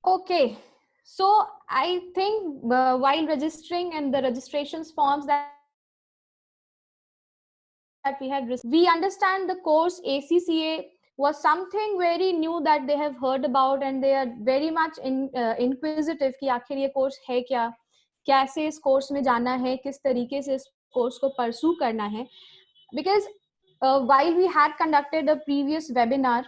Okay, so I think while registering and the registrations forms that we had received, we understand the course ACCA was something very new that they have heard about, and they are very much inquisitive कि आखिर ये course है क्या, कैसे इस course में जाना है, किस तरीके से इस कोर्स को परसू करना है. Because while we had conducted a previous webinar,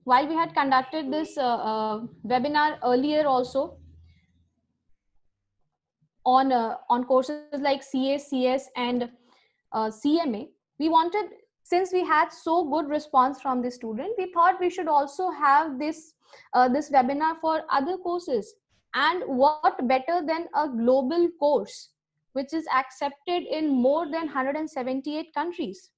while we had conducted this webinar earlier also on courses like CA, CS, and CMA, we wanted, since we had so good response from the student, we thought we should also have this webinar for other courses. And what better than a global course which is accepted in more than 178 countries.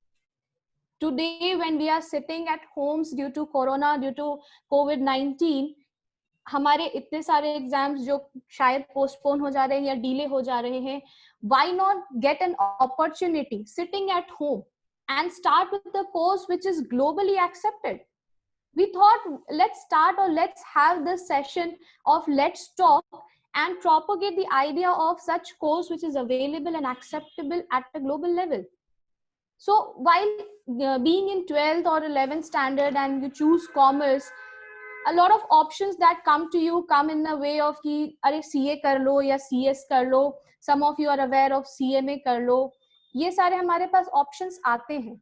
Today, when we are sitting at homes due to corona, due to COVID-19, हमारे इतने सारे exams जो शायद postpone हो जा रहे हैं या डिले हो जा रहे हैं, why not get an opportunity sitting at home and start with the course which is globally accepted? We thought, let's start, or let's have this session of Let's Talk and propagate the idea of such course which is available and acceptable at a global level. So while being in 12th or 11th standard and you choose commerce, a lot of options that come to you come in the way of कि अरे CA कर लो या CS कर लो, some of you are aware of CMA कर लो, ये सारे हमारे पास options आते हैं.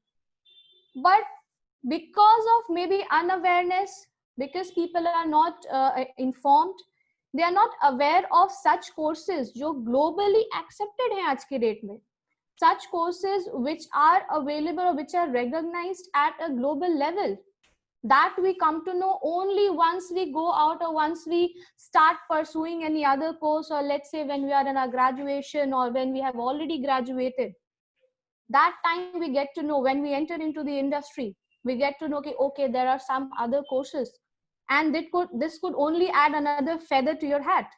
But because of maybe unawareness, because people are not informed, they are not aware of such courses जो globally accepted हैं आज के date में. Such courses which are available or which are recognized at a global level, that we come to know only once we go out or once we start pursuing any other course, or let's say when we are in our graduation or when we have already graduated. That time we get to know, when we enter into the industry, we get to know कि okay, there are some other courses, and this could only add another feather to your hat.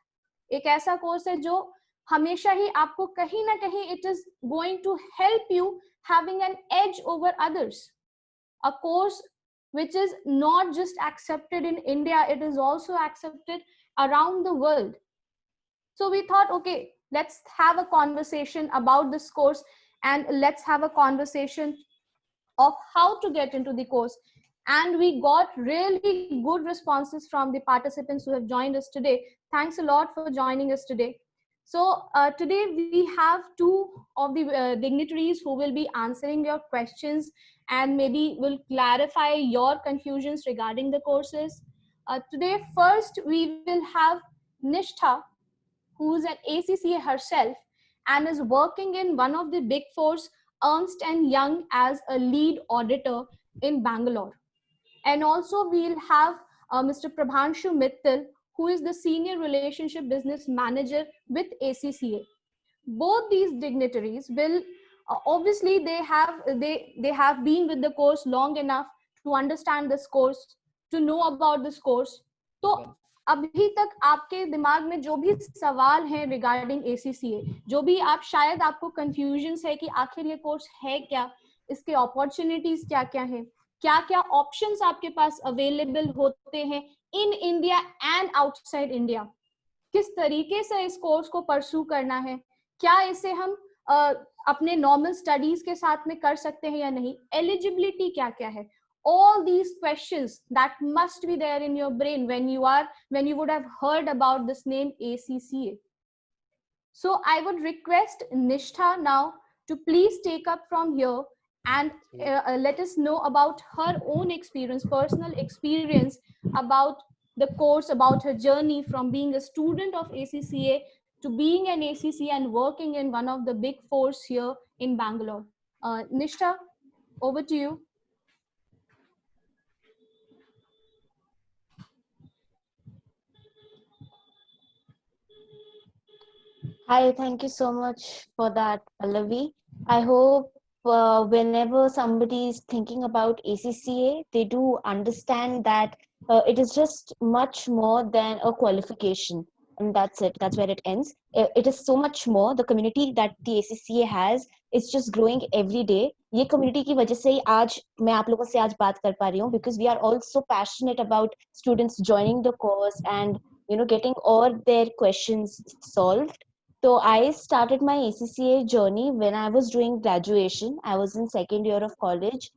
एक ऐसा course है जो हमेशा ही आपको कहीं ना कहीं it is going to help you having an edge over others. A course which is not just accepted in India, it is also accepted around the world. So we thought, okay, let's have a conversation about this course, and let's have a conversation of how to get into the course. And we got really good responses from the participants who have joined us today. Thanks a lot for joining us today. So today we have two of the dignitaries who will be answering your questions and maybe will clarify your confusions regarding the courses. Today, first, we will have Nishtha, who is an ACCA herself and is working in one of the big fours, Ernst and Young, as a lead auditor in Bangalore. And also we'll have Mr. Prabhanshu Mittal, who is the senior relationship business manager with ACCA. Both these dignitaries will obviously they have been with the course long enough to understand this course, to know about this course. तो अभी तक आपके दिमाग में जो भी सवाल हैं रिगार्डिंग ACCA, जो भी आप शायद आपको कंफ्यूजन्स है कि आखिर ये कोर्स है क्या, इसके अपॉर्चुनिटीज क्या क्या हैं, क्या क्या ऑप्शंस आपके पास अवेलेबल होते हैं in India and outside India, किस तरीके से इस कोर्स को परसू करना है, क्या इसे हम अपने नॉर्मल स्टडीज के साथ में कर सकते हैं या नहीं, एलिजिबिलिटी क्या क्या है, all these questions that must be there in your brain when you would have heard about this name ACCA. So I would request Nishtha now to please take up from here and let us know about her own experience, personal experience about the course, about her journey from being a student of ACCA to being an ACCA and working in one of the big fours here in Bangalore. Nishtha, over to you. Hi, thank you so much for that, Pallavi. I hope whenever somebody is thinking about ACCA, they do understand that it is just much more than a qualification. And that's it. That's where it ends. It is so much more. The community that the ACCA has It's just growing every day. ये community की वजह से ही आज मैं आप लोगों से आज बात कर पा रही हूँ, because we are also passionate about students joining the course and getting all their questions solved. So I started my ACCA journey when I was doing graduation. I was in second year of college,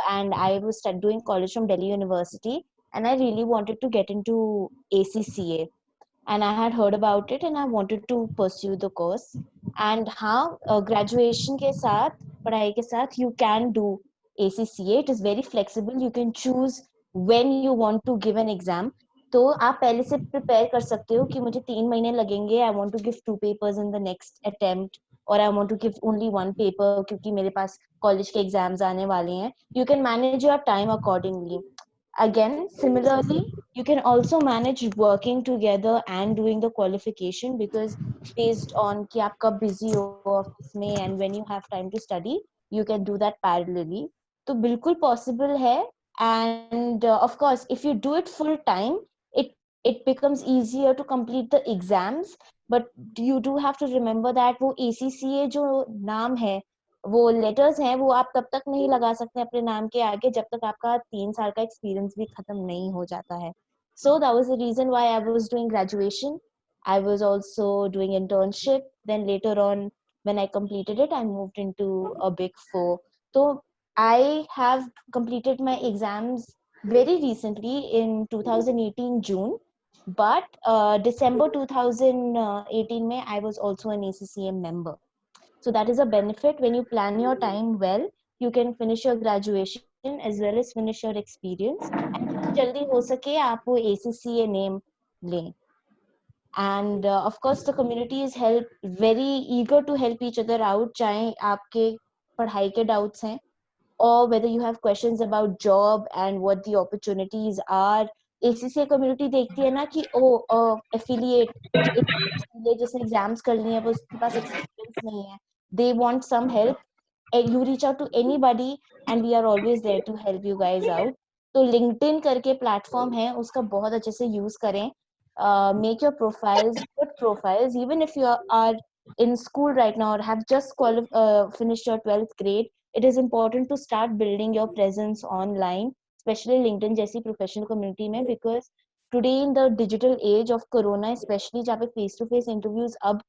and I was doing college from Delhi University, and I really wanted to get into ACCA, and I had heard about it and I wanted to pursue the course. And हाँ, graduation के साथ, पढ़ाई के साथ, you can do ACCA. It is very flexible. You can choose when you want to give an exam. तो आप पहले से prepare कर सकते हो कि मुझे 3 महीने लगेंगे. I want to give 2 papers in the next attempt, or I want to give only 1 paper क्योंकि मेरे पास college के exams आने वाले हैं. You can manage your time accordingly. Again, similarly, you can also manage working together and doing the qualification, because based on कि आप कब busy हो office में and when you have time to study, you can do that parallelly. तो बिल्कुल possible है. And of course, if you do it full time, it becomes easier to complete the exams. But you do have to remember that वो ACCA जो नाम है, वो letters हैं, वो आप तब तक नहीं लगा सकते अपने नाम के आगे जब तक आपका 3 साल का एक्सपीरियंस भी खत्म नहीं हो जाता है. So that was the reason why I was doing graduation. I was also doing internship. Then later on, when I completed it, I moved into a Big Four. So I have completed my exams very recently in 2018 June. But December 2018 में I was also an ACCA member. So that is a benefit. When you plan your time well, you can finish your graduation as well as finish your experience. And जितनी जल्दी हो सके आप वो ACCA name लें. And of course, the community is very eager to help each other out. चाहे आपके पढ़ाई के doubts हैं, or whether you have questions about job and what the opportunities are. ACCA community देखती है ना कि affiliate जिसने exams कर लिए हैं वो उसके पास experience नहीं है. They want some help. You reach out to anybody and we are always there to help you guys out. तो LinkedIn करके platform है, उसका बहुत अच्छे से use करें. Make your profiles, good profiles, even if you are in school right now or have just finished your 12th grade. It is important to start building your presence online, especially LinkedIn जैसी professional community में, because today in the digital age of corona, especially जहाँ पे face to face interviews अब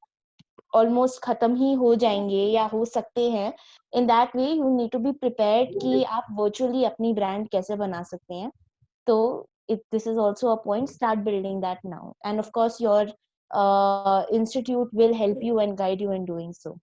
almost खत्म ही हो जाएंगे या हो सकते हैं, in that way you need to be prepared कि आप virtually अपनी brand कैसे बना सकते हैं. तो this is also a point. Start building that now, and of course your institute will help you and guide you in doing so.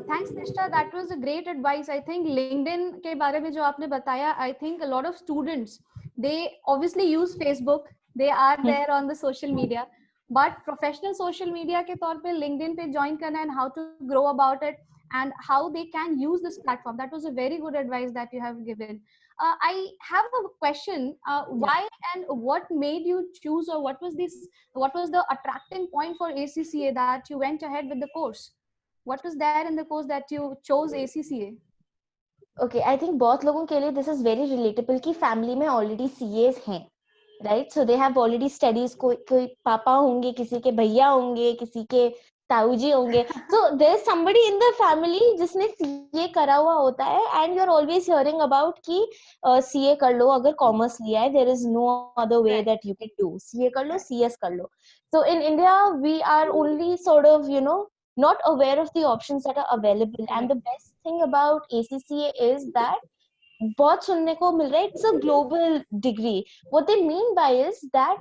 Thanks, Nishta. That was a great advice. I think LinkedIn के बारे में जो आपने बताया, I think a lot of students, they obviously use Facebook. They are there on the social media. But professional social media के तौर पे LinkedIn पे join करना and how to grow about it and how they can use this platform. That was a very good advice that you have given. I have a question. Why and what made you choose, or what was the attracting point for ACCA that you went ahead with the course? What was there in the course that you chose ACCA? Okay, I think बहुत लोगों के लिए this is very relatable कि family में already CAs हैं, right? So they have already studies. कोई पापा होंगे, किसी के भैया होंगे, किसी के ताऊजी होंगे. So there's somebody in the family जिसने CA करा हुआ होता है, and you're always hearing about कि CA कर लो अगर commerce लिया है. There is no other way that you can do. CA कर लो, CS कर लो. So in India, we are only sort of, not aware of the options that are available. And the best thing about ACCA is that बहुत सुनने को मिल रहा है, it's a global degree. What they mean by is that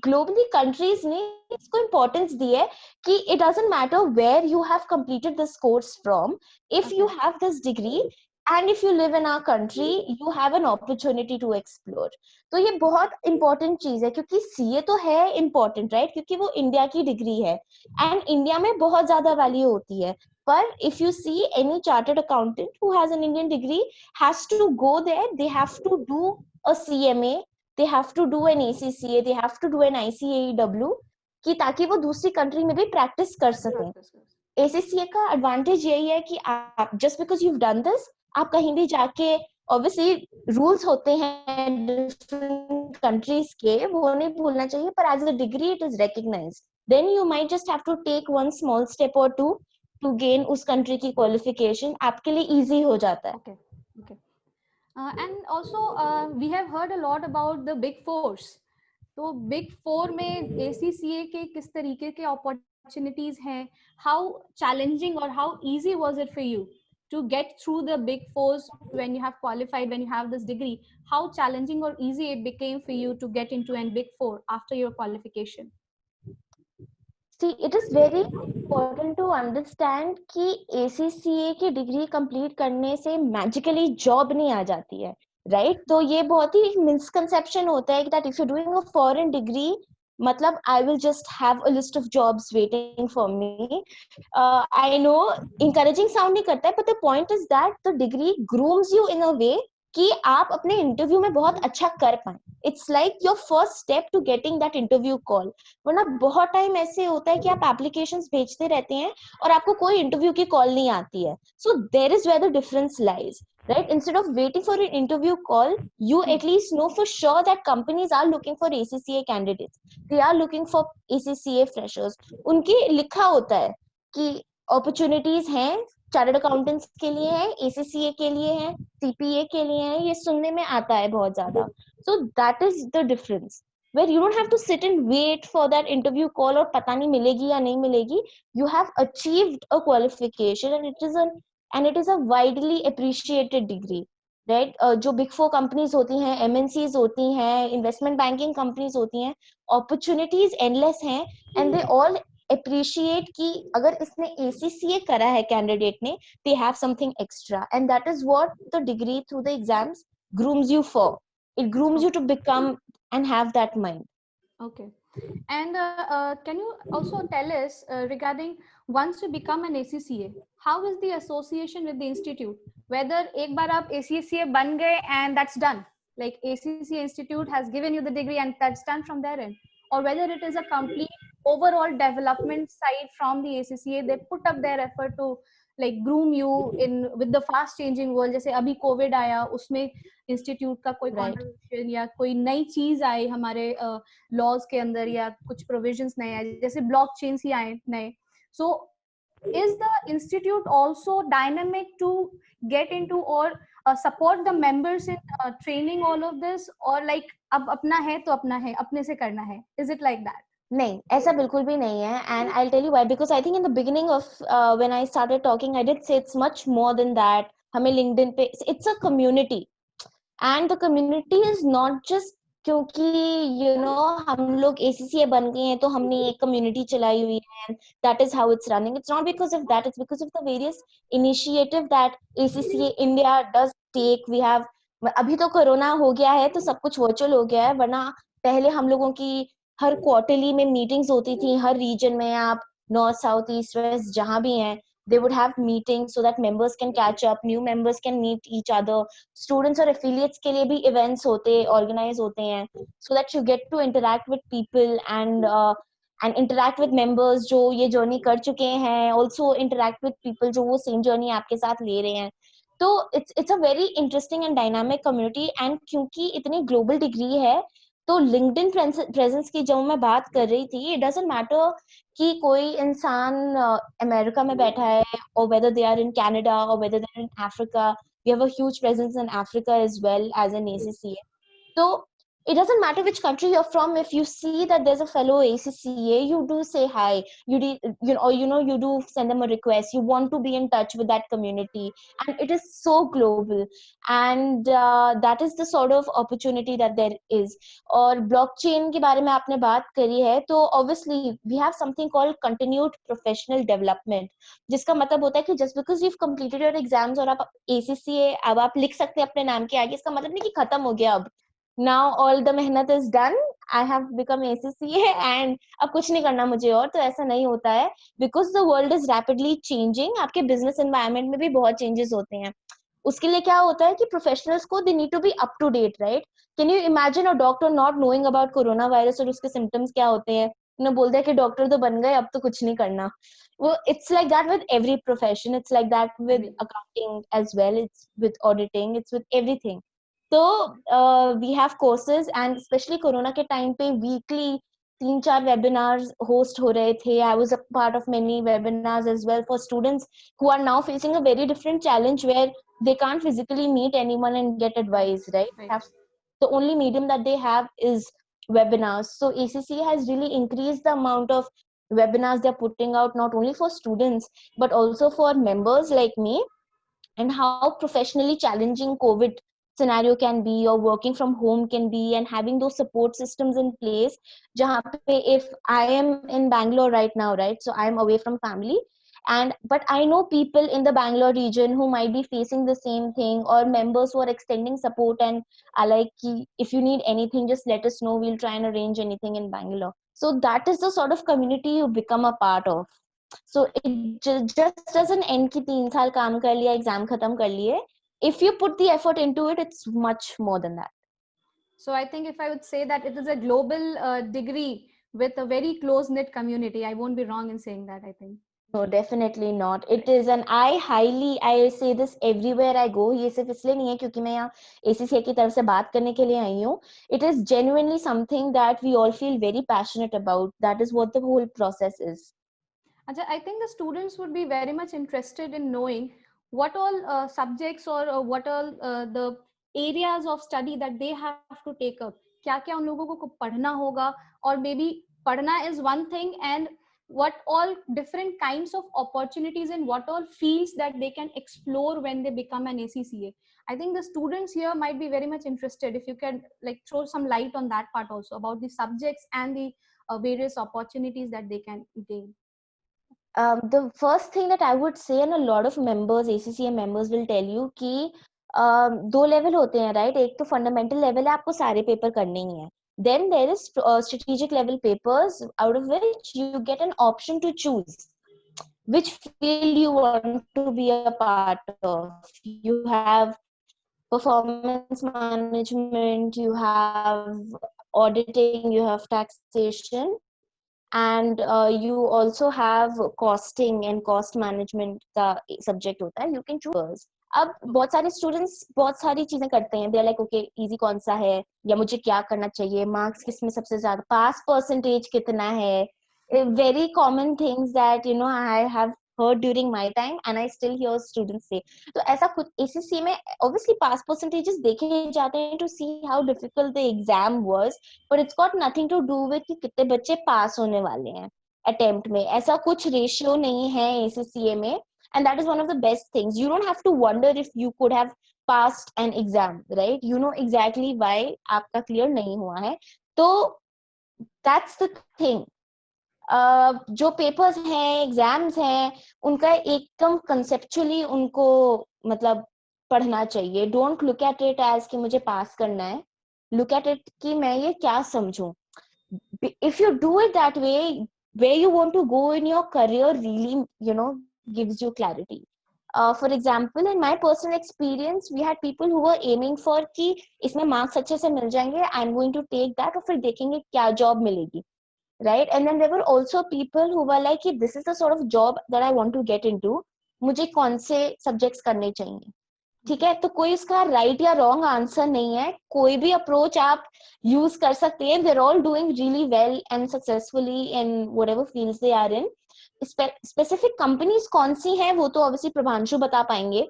globally countries ने इसको importance दी है कि it doesn't matter where you have completed this course from. If you have this degree and if you live in our country, you have an opportunity to explore. तो ये बहुत important चीज है, क्योंकि CA तो है important, right? क्योंकि वो इंडिया की डिग्री है and इंडिया में बहुत ज्यादा वैल्यू होती है. पर if you see any chartered accountant who has an Indian degree has to go there, they have to do a CMA, they have to do an ACCA, they have to do an ICAEW कि ताकि वो दूसरी country में भी practice कर सकें. ACCA का advantage यही है कि आप just because you've done this, आप कहीं भी जाके ऑब्वियसली रूल्स होते हैं डिफरेंट कंट्रीज के, वो नहीं भूलना चाहिए, पर as a degree it is recognized. Then you might just have to take one small step or two to gain उस कंट्री की क्वालिफिकेशन, आपके लिए इजी हो जाता है. Okay. Okay. And also, we have heard a lot about the big fours. तो big four में ACCA के किस तरीके के अपॉर्चुनिटीज हैं, हाउ चैलेंजिंग और how easy was it for you to get through the big fours when you have qualified, when you have this degree? How challenging or easy it became for you to get into a big four after your qualification? See, it is very important to understand कि ACCA की degree complete करने से magically job नहीं आ जाती है, right? तो ये बहुत ही मिसकंसेप्शन होता है that if you're doing a foreign degree, मतलब I will just have a list of jobs waiting for me. I know encouraging sound नहीं करता है, but the point is that the degree grooms you in a way कि आप अपने interview में बहुत अच्छा कर पाए. It's like your first step to getting that interview call. वरना बहुत टाइम ऐसे होता है कि आप एप्लीकेशंस भेजते रहते हैं और आपको कोई इंटरव्यू की कॉल नहीं आती है. So there is where the difference lies, right? Instead of waiting for an interview call, you at least know for sure that companies are looking for ACCA candidates. They are looking for ACCA freshers. उनकी लिखा होता है कि opportunities हैं, chartered accountants के लिए है, ACCA के लिए है, CPA के लिए है. ये सुनने में आता है बहुत ज्यादा. So that is the difference, where you don't have to sit and wait for that interview call और पता नहीं मिलेगी या नहीं मिलेगी. You have achieved a qualification and it is a widely appreciated degree, right? जो बिग फोर कंपनीज होती हैं, MNCs होती हैं, इन्वेस्टमेंट बैंकिंग कंपनीज होती हैं, अपॉर्चुनिटीज एंडलेस हैं, एंड दे ऑल appreciate कि अगर इसने ACCA करा है कैंडिडेट ने, they have something extra, and that is what the degree through the exams grooms you for. It grooms you to become and have that mind. Okay. And can you also tell us regarding once you become an ACCA, how is the association with the institute? Whether एक बार आप ACCA बन गए and that's done, like ACCA Institute has given you the degree and that's done from their end, or whether it is a complete overall development side from the ACCA, they put up their effort to like groom you in with the fast changing world. जैसे अभी Covid आया, उसमें institute का कोई Right. Contribution या कोई नई चीज आई हमारे लॉज के अंदर, या कुछ प्रोविजंस नए आए, जैसे ब्लॉकचेन्स ही आए नए. सो is the institute also dynamic to get into or support the members in training all of this, or like अब अपना है तो अपना है, अपने से करना है? Is it like that? नहीं, ऐसा बिल्कुल भी नहीं है. And I'll tell you why. Because I think in the beginning of when I started talking, I did say it's much more than that. हमें LinkedIn पे, it's a community, and the community is not just क्योंकि हम लोग ACCA बन गए हैं तो हमने एक कम्युनिटी चलाई हुई है, that is how it's running. It's not because of that. It's because of the various initiative that ACCA India does take. We have, अभी तो कोरोना हो गया है तो सब कुछ वर्चुअल हो गया है, वरना पहले हम लोगों की हर क्वार्टरली में मीटिंग्स होती थी. हर रीजन में, आप नॉर्थ साउथ ईस्ट वेस्ट जहां भी हैं, they would have meetings so that members can catch up, new members can meet each other. Students और affiliates के लिए भी events organize होते हैं, so that you get to interact with people and interact with members जो ये journey कर चुके हैं, also interact with people जो वो same journey आपके साथ ले रहे हैं. तो it's a very interesting and dynamic community. And क्योंकि इतनी global degree है, तो LinkedIn presence की जब मैं बात कर रही थी, it doesn't matter कि कोई इंसान अमेरिका में बैठा है, or whether they are in Canada or whether they're in Africa. We have a huge presence in Africa as well as in ACCA. So it doesn't matter which country you're from. If you see that there's a fellow ACCA, you do say hi. You do send them a request. You want to be in touch with that community, and it is so global. And that is the sort of opportunity that there is. और blockchain के बारे में आपने बात करी है, तो obviously we have something called continued professional development, जिसका मतलब होता है कि just because you've completed your exams और आप ACCA अब आप लिख सकते हैं अपने नाम के आगे, इसका मतलब नहीं कि खत्म हो गया. अब now all the मेहनत is done, I have become ACCA and अब कुछ नहीं करना मुझे और. तो ऐसा नहीं होता है, because the world is rapidly changing. आपके business environment में भी बहुत changes होते हैं. उसके लिए क्या होता है कि professionals को they need to be up to date, right? Can you imagine a doctor not knowing about coronavirus और उसके symptoms क्या होते हैं? बोलते हैं कि डॉक्टर तो बन गए, अब तो कुछ नहीं करना. वो it's like that with every profession. It's like that with accounting as well. It's with auditing. It's with everything. So we have courses, and especially corona के टाइम पे weekly 3-4 webinars host हो रहे थे. I was a part of many webinars as well for students who are now facing a very different challenge where they can't physically meet anyone and get advice, right? The only medium that they have is webinars. So ACC has really increased the amount of webinars they're putting out, not only for students but also for members like me, and how professionally challenging COVID scenario can be, or working from home can be, and having those support systems in place. Jahan pe, if I am in Bangalore right now, right, so I'm away from family, and but I know people in the Bangalore region who might be facing the same thing, or members who are extending support and are like, if you need anything, just let us know, we'll try and arrange anything in Bangalore. So that is the sort of community you become a part of. So it just doesn't end कि 3 साल काम कर लिया, exam खत्म कर लिए. If you put the effort into it, it's much more than that. So I think if I would say that it is a global degree with a very close knit community, I won't be wrong in saying that, I think. No, definitely not. It is, and I say this everywhere I go. ये सिर्फ इसलिए नहीं है क्योंकि मैं यहाँ ACCA की तरफ से बात करने के लिए आई हूँ. It is genuinely something that we all feel very passionate about. That is what the whole process is. Ajay, I think the students would be very much interested in knowing what all subjects or what all the areas of study that they have to take up. क्या क्या उन लोगों को पढ़ना होगा, or maybe पढ़ना is one thing, and what all different kinds of opportunities and what all fields that they can explore when they become an ACCA. I think the students here might be very much interested if you can like throw some light on that part also about the subjects and the various opportunities that they can gain. The first thing that I would say, and a lot of members, ACCA members will tell you कि दो level होते हैं, right? एक तो fundamental level है, आपको सारे paper करने ही हैं. Then there is strategic level papers, out of which you get an option to choose which field you want to be a part of. You have performance management, you have auditing, you have taxation, and you also have costing and cost management का subject होता है. You can choose. अब बहुत सारे students बहुत सारी चीजें करते हैं. They're like, okay, easy कौन सा है, या मुझे क्या करना चाहिए, marks किस में सबसे ज्यादा, pass percentage कितना है. Very common things that I have heard during my time, and I still hear students say. तो ऐसा खुद ACC में obviously pass percentages देखे जाते हैं to see how difficult the exam was, but it's got nothing to do with कि कितने बच्चे पास होने वाले हैं attempt में. ऐसा कुछ ratio नहीं है ACCA में, and that is one of the best things. You don't have to wonder if you could have passed an exam, right? You know exactly why आपका clear नहीं हुआ है. तो that's the thing. जो papers हैं, exams हैं, उनका एकदम कंसेप्चुअली उनको मतलब पढ़ना चाहिए. Don't look at it as कि मुझे पास करना है. लुक एट इट कि मैं ये क्या समझूं. If you do it that way, where you want to go in your career really gives you clarity. For example, in my personal experience, we had people who were aiming for कि इसमें marks अच्छे से मिल जाएंगे, I'm going to take that, और फिर देखेंगे क्या job मिलेगी. Right? And then there were also people who were like, this is the sort of job that I want to get into. मुझे कौन से subjects करने चाहिए. ठीक है, तो कोई इसका right या wrong answer नहीं है. कोई भी approach आप use कर सकते हैं. They're all doing really well and successfully in whatever fields they are in. Specific companies कौन सी हैं वो तो obviously प्रभांशु बता पाएंगे,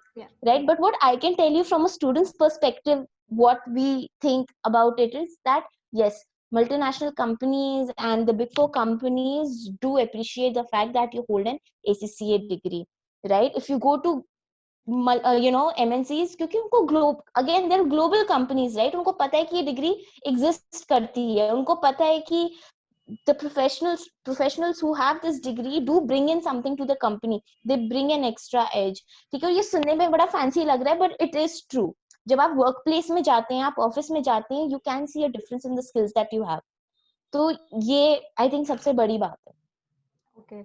right? But what I can tell you from a student's perspective, what we think about it is that yes, multinational companies and the big four companies do appreciate the fact that you hold an ACCA degree, right? If you go to MNCs, क्योंकि उनको again they're global companies, right? उनको पता है कि ये degree exist करती है. उनको पता है कि the professionals who have this degree do bring in something to the company. They bring an extra edge. ठीक है, ये सुनने में बड़ा fancy लग रहा है, but it is true. जब आप वर्क प्लेस में जाते हैं, आप ऑफिस में जाते हैं, you can see a difference in the skills that you have. तो ये आई थिंक सबसे बड़ी बात है. Okay,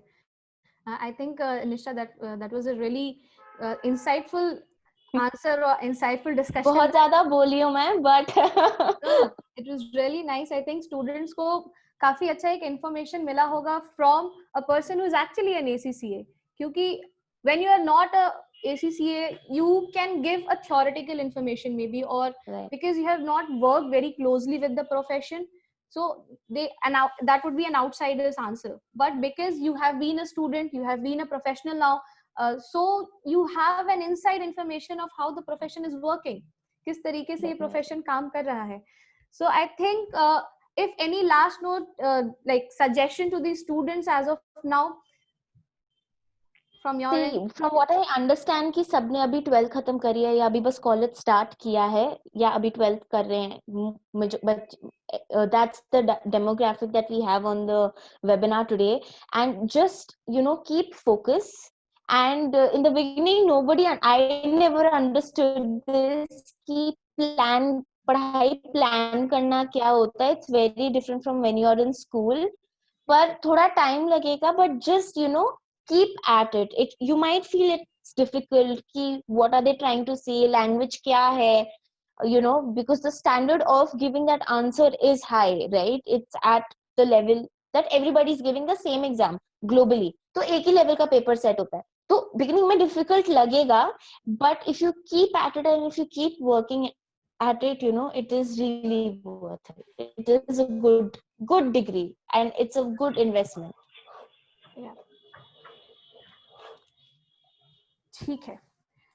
I think Nisha, that was a really insightful answer or insightful discussion. बहुत ज्यादा बोली हूँ मैं, but it was really nice. I think students को काफी अच्छा एक information मिला होगा from a person who is actually an ACCA, क्योंकि when you are not a ACCA, you can give a theoretical information maybe, or Right. because you have not worked very closely with the profession, so that would be an outsider's answer. But because you have been a student, you have been a professional now, so you have an inside information of how the profession is working, किस तरीके से ये Definitely. profession काम कर रहा है. So I think if any last note, like suggestion to the students as of now from your end. See, from what I understand कि सबने अभी 12th खत्म करी है या अभी बस कॉलेज स्टार्ट किया है या अभी 12th कर रहे हैं, but that's the demographic that we have on the webinar today. And just keep focus. And in the beginning I never understood this कि पढ़ाई प्लान करना क्या होता है. It's very different from when you are in school. पर थोड़ा time लगेगा, but just keep at it. You might feel it's difficult कि what are they trying to say, language क्या है, because the standard of giving that answer is high, right? It's at the level that everybody is giving the same exam globally. तो एक ही level का paper set होता है. तो beginning में difficult लगेगा, but if you keep at it and if you keep working at it, it is really worth it. It is a good degree and it's a good investment. Yeah. ठीक है.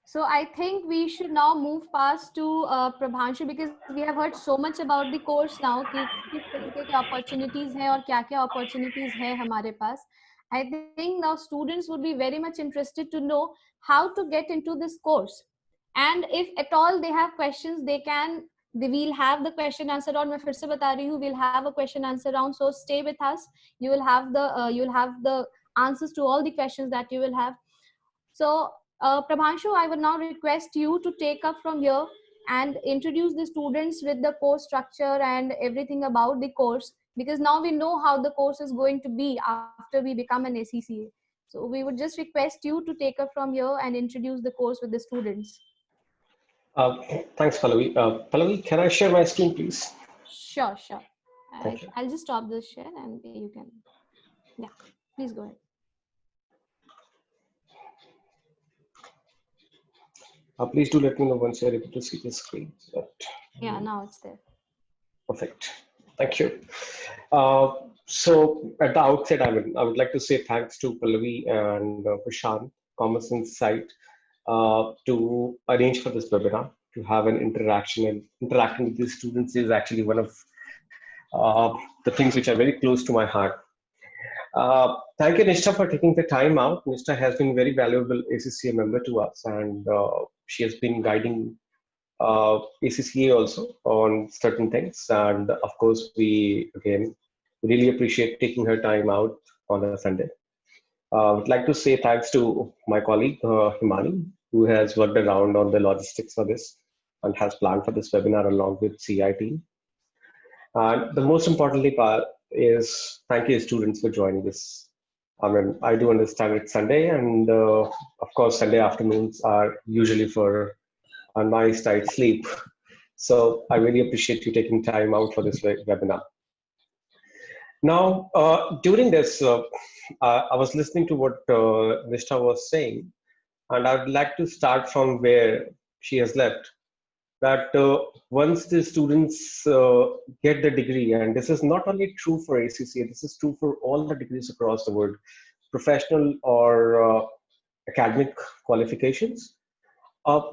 So I think we should now move past to Prabhanshu, because we have heard so much about the course now कि किस तरीके के opportunities हैं और क्या-क्या opportunities हैं हमारे पास. I think now students would be very much interested to know how to get into this course. And if at all they have questions, we'll have the question answer round. मैं फिर से बता रही हूँ, we'll have a question answer round. So stay with us. You'll have the answers to all the questions that you will have. So Prabhanshu, I would now request you to take up from here and introduce the students with the course structure and everything about the course, because now we know how the course is going to be after we become an ACCA. So we would just request you to take up from here and introduce the course with the students. Thanks, Pallavi. Pallavi, can I share my screen, please? Sure. Thank you. I'll just stop this share and you can, yeah, please go ahead. Please do let me know once you're able to see the screen. Yeah, now it's there. Perfect. Thank you. So at the outset, I would like to say thanks to Pallavi and Prashant, Commerce Insight, to arrange for this webinar. To have an interaction and interacting with the students is actually one of the things which are very close to my heart. Thank you, Nishtha, for taking the time out. Nishtha has been very valuable ACCA member to us, and she has been guiding ACCA also on certain things. And of course, we again really appreciate taking her time out on a Sunday. I would like to say thanks to my colleague, Himani, who has worked around on the logistics for this and has planned for this webinar along with CI team. And the most importantly part is thank you students for joining this. I do understand it's Sunday, and of course Sunday afternoons are usually for a nice tight sleep. So I really appreciate you taking time out for this webinar. Now, during this, I was listening to what Nishtha was saying, and I'd like to start from where she has left. That once the students get the degree, and this is not only true for ACCA, this is true for all the degrees across the world, professional or academic qualifications.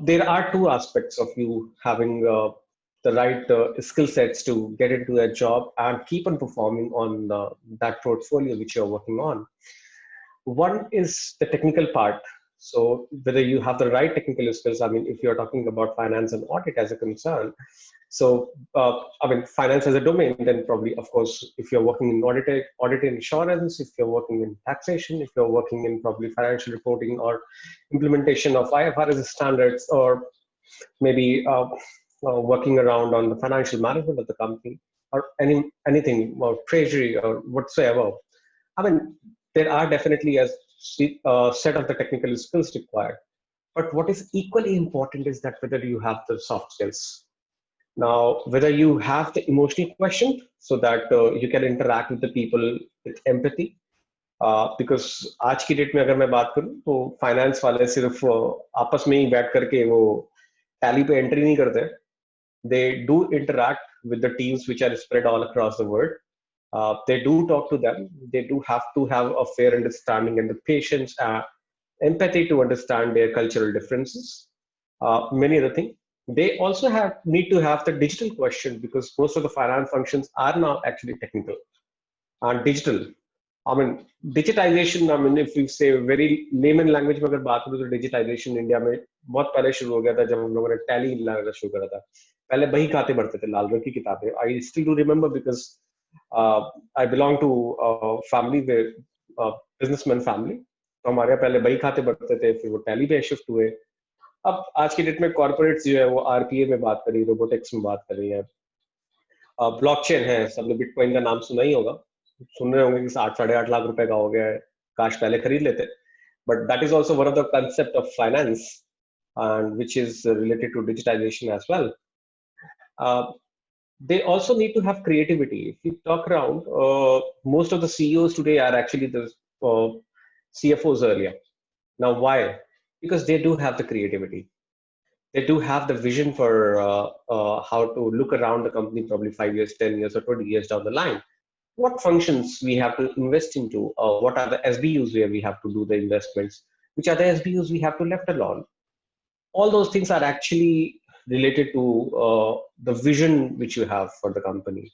There are two aspects of you having the right skill sets to get into a job and keep on performing on that portfolio which you're working on. One is the technical part. So whether you have the right technical skills, if you're talking about finance and audit as a concern, so finance as a domain, then probably, of course, if you're working in audit insurance, if you're working in taxation, if you're working in probably financial reporting or implementation of IFRS standards, or maybe working around on the financial management of the company, or anything or treasury or whatsoever. There are definitely a set of the technical skills required. But what is equally important is that whether you have the soft skills. Now, whether you have the emotional quotient so that you can interact with the people with empathy, because आज की date में अगर मैं बात करूं तो finance वाले सिर्फ आपस में ही बैठ करके वो टैली पे एंट्री नहीं करते. They do interact with the teams which are spread all across the world. They do talk to them. They do have to have a fair understanding and the patience, empathy to understand their cultural differences. Many other things. They also need to have the digital question because most of the finance functions are now actually technical and digital. I mean, digitization, I mean, if we say very layman language में अगर बात करें तो digitization India में बहुत पहले शुरू हो गया था जब हम लोगों ने टैली लगाना शुरू करा था. पहले बही खाते पढ़ते थे, लाल रंग की किताबें. I still do remember because I belong to a family where businessman family. तो हमारे यहाँ पहले बही खाते पढ़ते थे, फिर वो टैली पे शिफ्ट हुए. अब आज की डेट में कॉर्पोरेट्स जो है वो आरपीए में बात करी, रोबोटिक्स में बात कर रही है. ब्लॉकचेन है, सबने बिटकॉइन का नाम सुना ही होगा, सुन रहे होंगे कि 8-8.5 लाख रुपए का हो गया है, काश पहले खरीद लेते. But that is also one of the concept of finance and which is related to digitization as well. They also need to have creativity. If you talk around, most of the CEOs today are actually the CFOs earlier. Now, why? Because they do have the creativity. They do have the vision for how to look around the company probably 5 years, 10 years, or 20 years down the line. What functions we have to invest into? What are the SBUs where we have to do the investments? Which are the SBUs we have to left alone? All those things are actually related to the vision which you have for the company.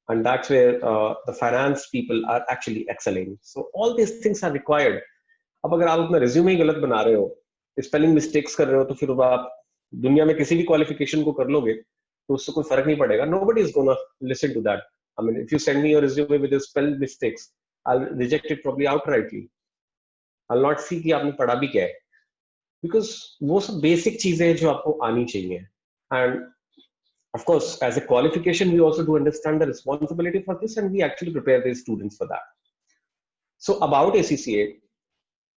And that's where the finance people are actually excelling. So all these things are required. अब अगर आप अपना resume ही गलत बना रहे हो, spelling mistakes कर रहे हो, तो फिर आप दुनिया में किसी भी क्वालिफिकेशन को कर लोगे तो उससे कोई फर्क नहीं पड़ेगा. Nobody is gonna listen to that. I mean, if you send me your resume with your spell mistakes, I'll reject it probably outrightly. I'll not see कि आपने पढ़ा भी क्या है. Because वो सब बेसिक चीजें हैं जो आपको आनी चाहिए. And of course, as a qualification, we also do understand the responsibility for this, and we actually prepare the students for that. So about ACCA,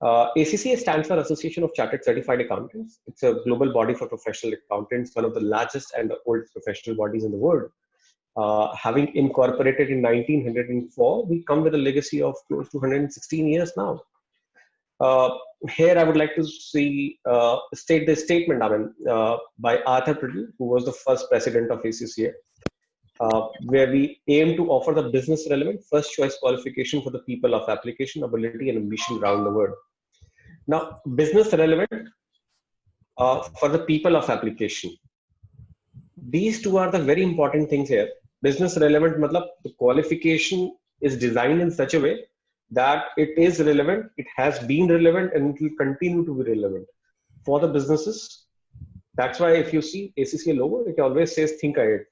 ACCA stands for Association of Chartered Certified Accountants. It's a global body for professional accountants, one of the largest and the oldest professional bodies in the world. Having incorporated in 1904, we come with a legacy of close to 116 years now. Here I would like to state the statement by Arthur Priddle, who was the first president of ACCA, where we aim to offer the business relevant first choice qualification for the people of application, ability, and ambition around the world. Now, business relevant for the people of application. These two are the very important things here. Business relevant matlab the qualification is designed in such a way that it is relevant, it has been relevant, and it will continue to be relevant for the businesses. That's why if you see ACCA logo, it always says think ahead.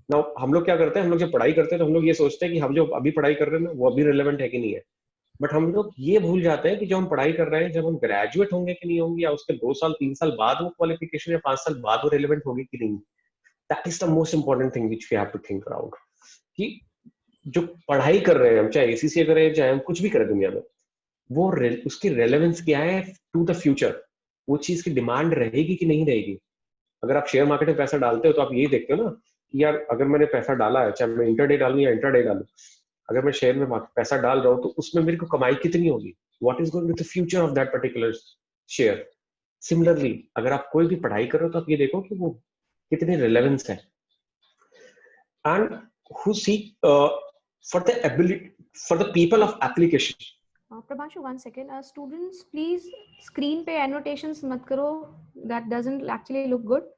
Now, हम लोग क्या करते हैं, हम लोग जब पढ़ाई करते हैं तो हम लोग ये सोचते हैं कि हम जो अभी पढ़ाई कर रहे हैं ना वो अभी relevant है कि नहीं है. बट हम लोग ये भूल जाते हैं कि जब हम पढ़ाई कर रहे हैं, जब हम ग्रेजुएट होंगे कि नहीं होंगे, या उसके 2 साल 3 साल बाद वो क्वालिफिकेशन या 5 साल बाद वो relevant होगी कि नहीं. That is the most important thing which we have to think around. कि जो पढ़ाई कर रहे हैं हम, चाहे ACCA करें चाहे हम कुछ भी करें दुनिया में, वो उसकी रेलेवेंस क्या है टू द फ्यूचर. वो चीज की डिमांड रहेगी कि नहीं रहेगी. अगर आप शेयर मार्केट में पैसा डालते हो तो आप यही देखते हो ना कि यार अगर मैंने पैसा डाला है, चाहे मैं इंटरडे डालूं या इंट्राडे डालूं, अगर मैं शेयर में पैसा डाल रहा हूं तो उसमें मेरे को कमाई कितनी होगी. What is going to the future of that particular share. Similarly अगर आप कोई भी पढ़ाई कर रहे हो तो आप ये देखो कि वो कितनी रेलेवेंस है. And who seek for the ability for the people of application. Prabhanshu, 1 second. Students, please screen पे annotations मत करो. That doesn't actually look good.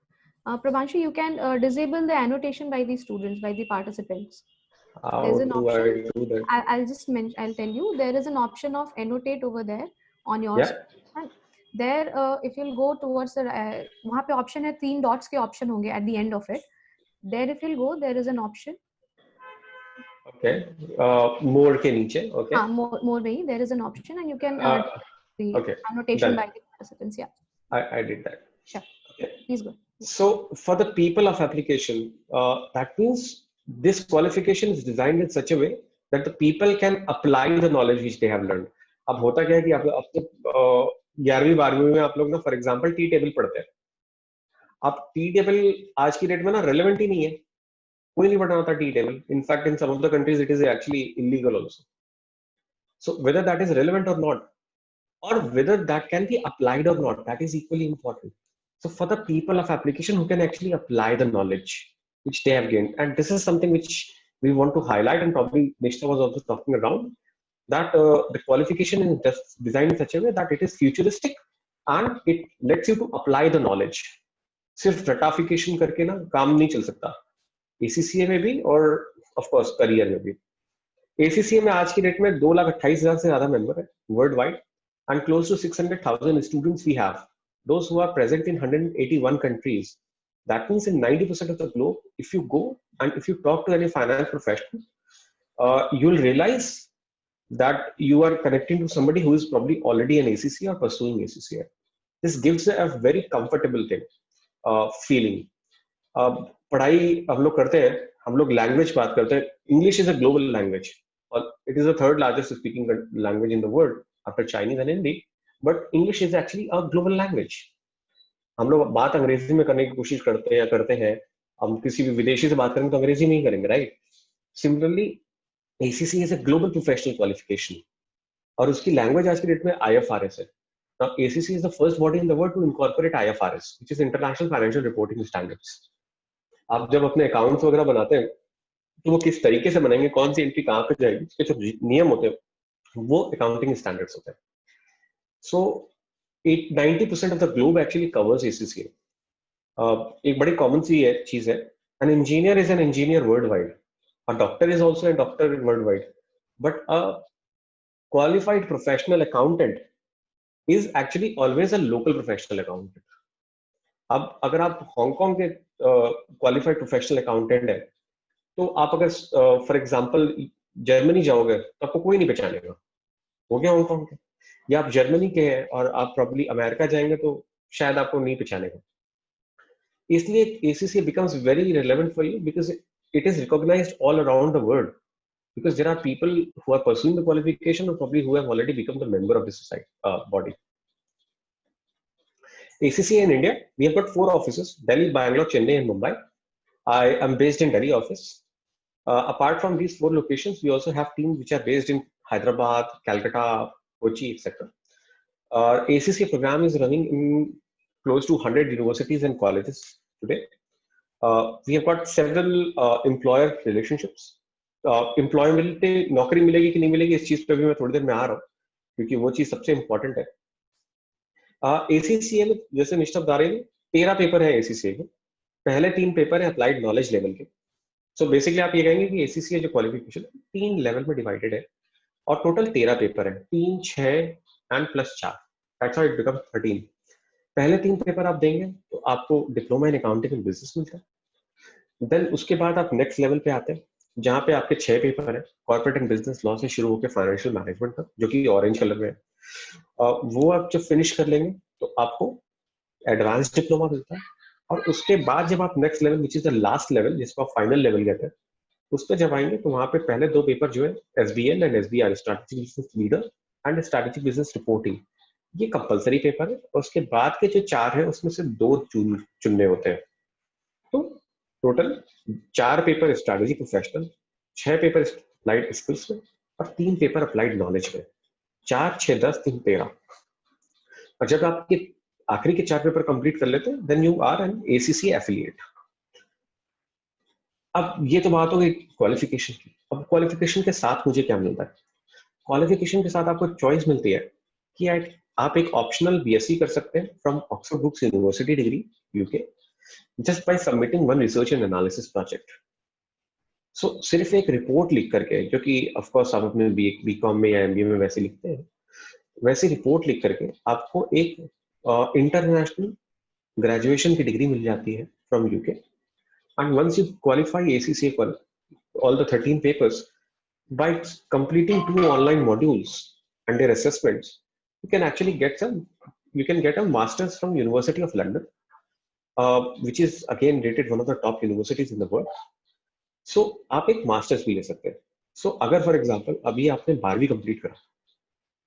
Prabhanshu, you can disable the annotation by the students, by the participants. How There's an do option. I do that? I'll just mention. I'll tell you. There is an option of annotate over there on your screen. There, if you'll go towards the वहाँ पे option है, 3 dots के option होंगे at the end of it. There, if you'll go, there is an option. Okay. More के नीचे. Okay. More में there is an option and you can the annotation Done. by the participants. Yeah. I did that. Sure. Okay. Please go. So for the people of application, that means this qualification is designed in such a way that the people can apply the knowledge which they have learned. अब होता क्या है कि आप 11वीं 12वीं में आप लोग ना फॉर एग्जांपल टी टेबल पढ़ते हैं. आप टी टेबल आज की डेट में ना रेलेवेंट ही नहीं है, कोई नहीं पढ़ा होता T table. In fact in some of the countries it is actually illegal also. So whether that is relevant or not, or whether that can be applied or not, that is equally important. So for the people of application who can actually apply the knowledge which they have gained, and this is something which we want to highlight, and probably Nishta was also talking around, that the qualification is just designed in such a way that it is futuristic and it lets you to apply the knowledge. सिर्फ ratification करके ना काम नहीं चल सकता, ACCA में भी और ऑफ कोर्स करियर में भी. एसीसीए में आज की डेट में 2,28,000 से ज्यादा मेंबर है world wide, and close to 600,000 students we have, those who are present in 181 countries. That means in 90% of the globe, if you go and if you talk to any finance professional, you'll realize that you are connecting to somebody who is probably already an ACC or pursuing ACCA. This gives a very comfortable thing, feeling. पढ़ाई हम लोग करते हैं, हम लोग language बात करते हैं. English is a global language और it is the third largest speaking language in the world after Chinese and Hindi, but English is actually a global language. हम लोग बात अंग्रेजी में करने की कोशिश करते हैं या करते हैं, हम किसी भी विदेशी से बात करेंगे तो अंग्रेजी में ही करेंगे, right? Similarly ACC is a global professional qualification और उसकी लैंग्वेज आज की डेट में आईएफआरएस है. Now, ACC is the first body in the world to incorporate IFRS, which is International Financial Reporting Standards. आप जब अपने अकाउंट्स वगैरह बनाते हैं तो वो किस तरीके से बनाएंगे, कौन सी एंट्री कहाँ पे जाएगी, उसके जो नियम होते हैं वो अकाउंटिंग स्टैंडर्ड्स होते हैं. सो 90% of the globe actually covers ACCA. एक बड़ी कॉमन सी है चीज है, an engineer is an engineer world wide, a doctor is also an doctor world wide, but a qualified professional accountant is actually always a local professional accountant. अब अगर आप Hong Kong के qualified professional accountant है तो आप अगर for example Germany जाओगे तो आपको कोई नहीं पहचानेगा, हो गया हांगकांग के. या आप जर्मनी के हैं और आप प्रॉब्ली अमेरिका जाएंगे तो शायद आपको नहीं पहचानेगा. इसलिए ACCA becomes very relevant for you because it is recognized all around the world, because there are people who are pursuing the qualification or probably who have already become the member of the society body. ACCA in India, we have got 4 offices: Delhi, Bangalore, Chennai, and Mumbai. I am based in Delhi office. Apart from these 4 locations, we also have teams which are based in Hyderabad, Calcutta, Kochi, etc. Our ACCA program is running in close to 100 universities and colleges today. We have got several employer relationships. Employment नौकरी मिलेगी कि नहीं मिलेगी इस चीज पे भी मैं थोड़ी देर में आ रहा हूँ, क्योंकि वो चीज सबसे इंपॉर्टेंट है. ACCA में जैसे निष्ठा बता रही है 13 पेपर है ACCA के. पहले 3 पेपर है अप्लाइड नॉलेज लेवल के. सो बेसिकली आप ये कहेंगे कि ACCA जो क्वालिफिकेशन 3 लेवल में डिवाइडेड है और टोटल 13 पेपर है, 3, 6 and plus 4. That's how it becomes 13. पहले 3 पेपर आप देंगे तो आपको diploma in accounting and business मिलता है. देन उसके बाद आप नेक्स्ट लेवल पे आते हैं जहाँ पे आपके 6 पेपर है कॉर्पोरेट एंड बिजनेस लॉ से शुरू होकर फाइनेंशियल मैनेजमेंट तक, जो कि ऑरेंज कलर में है. वो आप जब फिनिश कर लेंगे तो आपको एडवांस डिप्लोमा मिलता है. और उसके बाद जब आप next level which is the last level जिसको आप फाइनल लेवल कहते हैं, उस पर जब आएंगे तो वहाँ पे पहले 2 पेपर जो है SBL and SBR, strategic business leader and strategic business reporting, ये कंपलसरी पेपर है. और उसके बाद के जो 4 है उसमें से 2 चुनने होते हैं. तो total 4 paper strategy professional, 6 paper applied skills में और 3 पेपर अप्लाइड नॉलेज में. 4, 6, 10, 3, 13. और जब आपके आखिरी के 4 पेपर कंप्लीट कर लेते हैं then you are an ACCA affiliate. अब ये तो बात हो गई क्वालिफिकेशन की. अब क्वालिफिकेशन के साथ मुझे क्या मिलता है? क्वालिफिकेशन के साथ आपको चॉइस मिलती है कि आप एक ऑप्शनल BSc कर सकते हैं from Oxford brooks university degree UK, just by submitting one research and analysis project. So सिर्फ एक रिपोर्ट लिख करके, जो कि ऑफ कोर्स आप अपने BCom में या MBA में वैसे लिखते हैं, वैसे रिपोर्ट लिख करके आपको एक इंटरनेशनल ग्रेजुएशन की डिग्री मिल जाती है from UK. And once you qualify ACCA all the 13 papers by completing 2 online modules and their assessments, you can get a master's from University of London, which is again rated one of the top universities in the world. So आप एक masters भी ले सकते हैं. So अगर for example अभी आपने 12वीं कंप्लीट करा,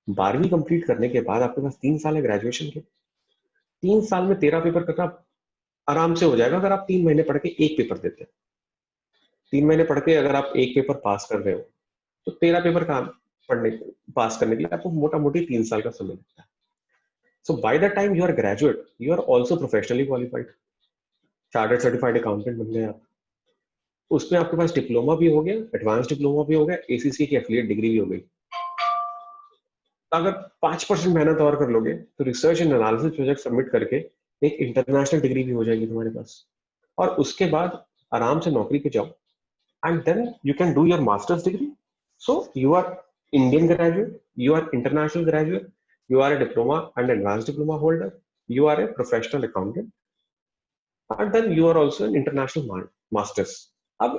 12वीं कंप्लीट करने के बाद आपके पास 3 साल है ग्रेजुएशन के. 3 साल में 13 पेपर करना आराम से हो जाएगा अगर आप 3 महीने पढ़ के एक पेपर देते हैं। 3 महीने पढ़ के अगर आप एक पेपर पास कर रहे हो तो 13 पेपर का पढ़ने पास करने के लिए आपको मोटा मोटी 3 साल का समय लगता है। So by the time you are graduate you are also professionally qualified, chartered certified accountant बन गए आप। उसमें आपके पास डिप्लोमा भी हो गया, एडवांस डिप्लोमा भी हो गया, एसीसी की एफिलिएट डिग्री भी हो गई। अगर 5% मेहनत और कर लोगे तो research and analysis project submit करके एक इंटरनेशनल डिग्री भी हो जाएगी तुम्हारे पास। और उसके बाद आराम से नौकरी पे जाओ and then you can do your master's degree. So you are Indian graduate, you are international graduate, you are a diploma and advanced diploma holder, you are a professional accountant, and then you are also an international masters. अब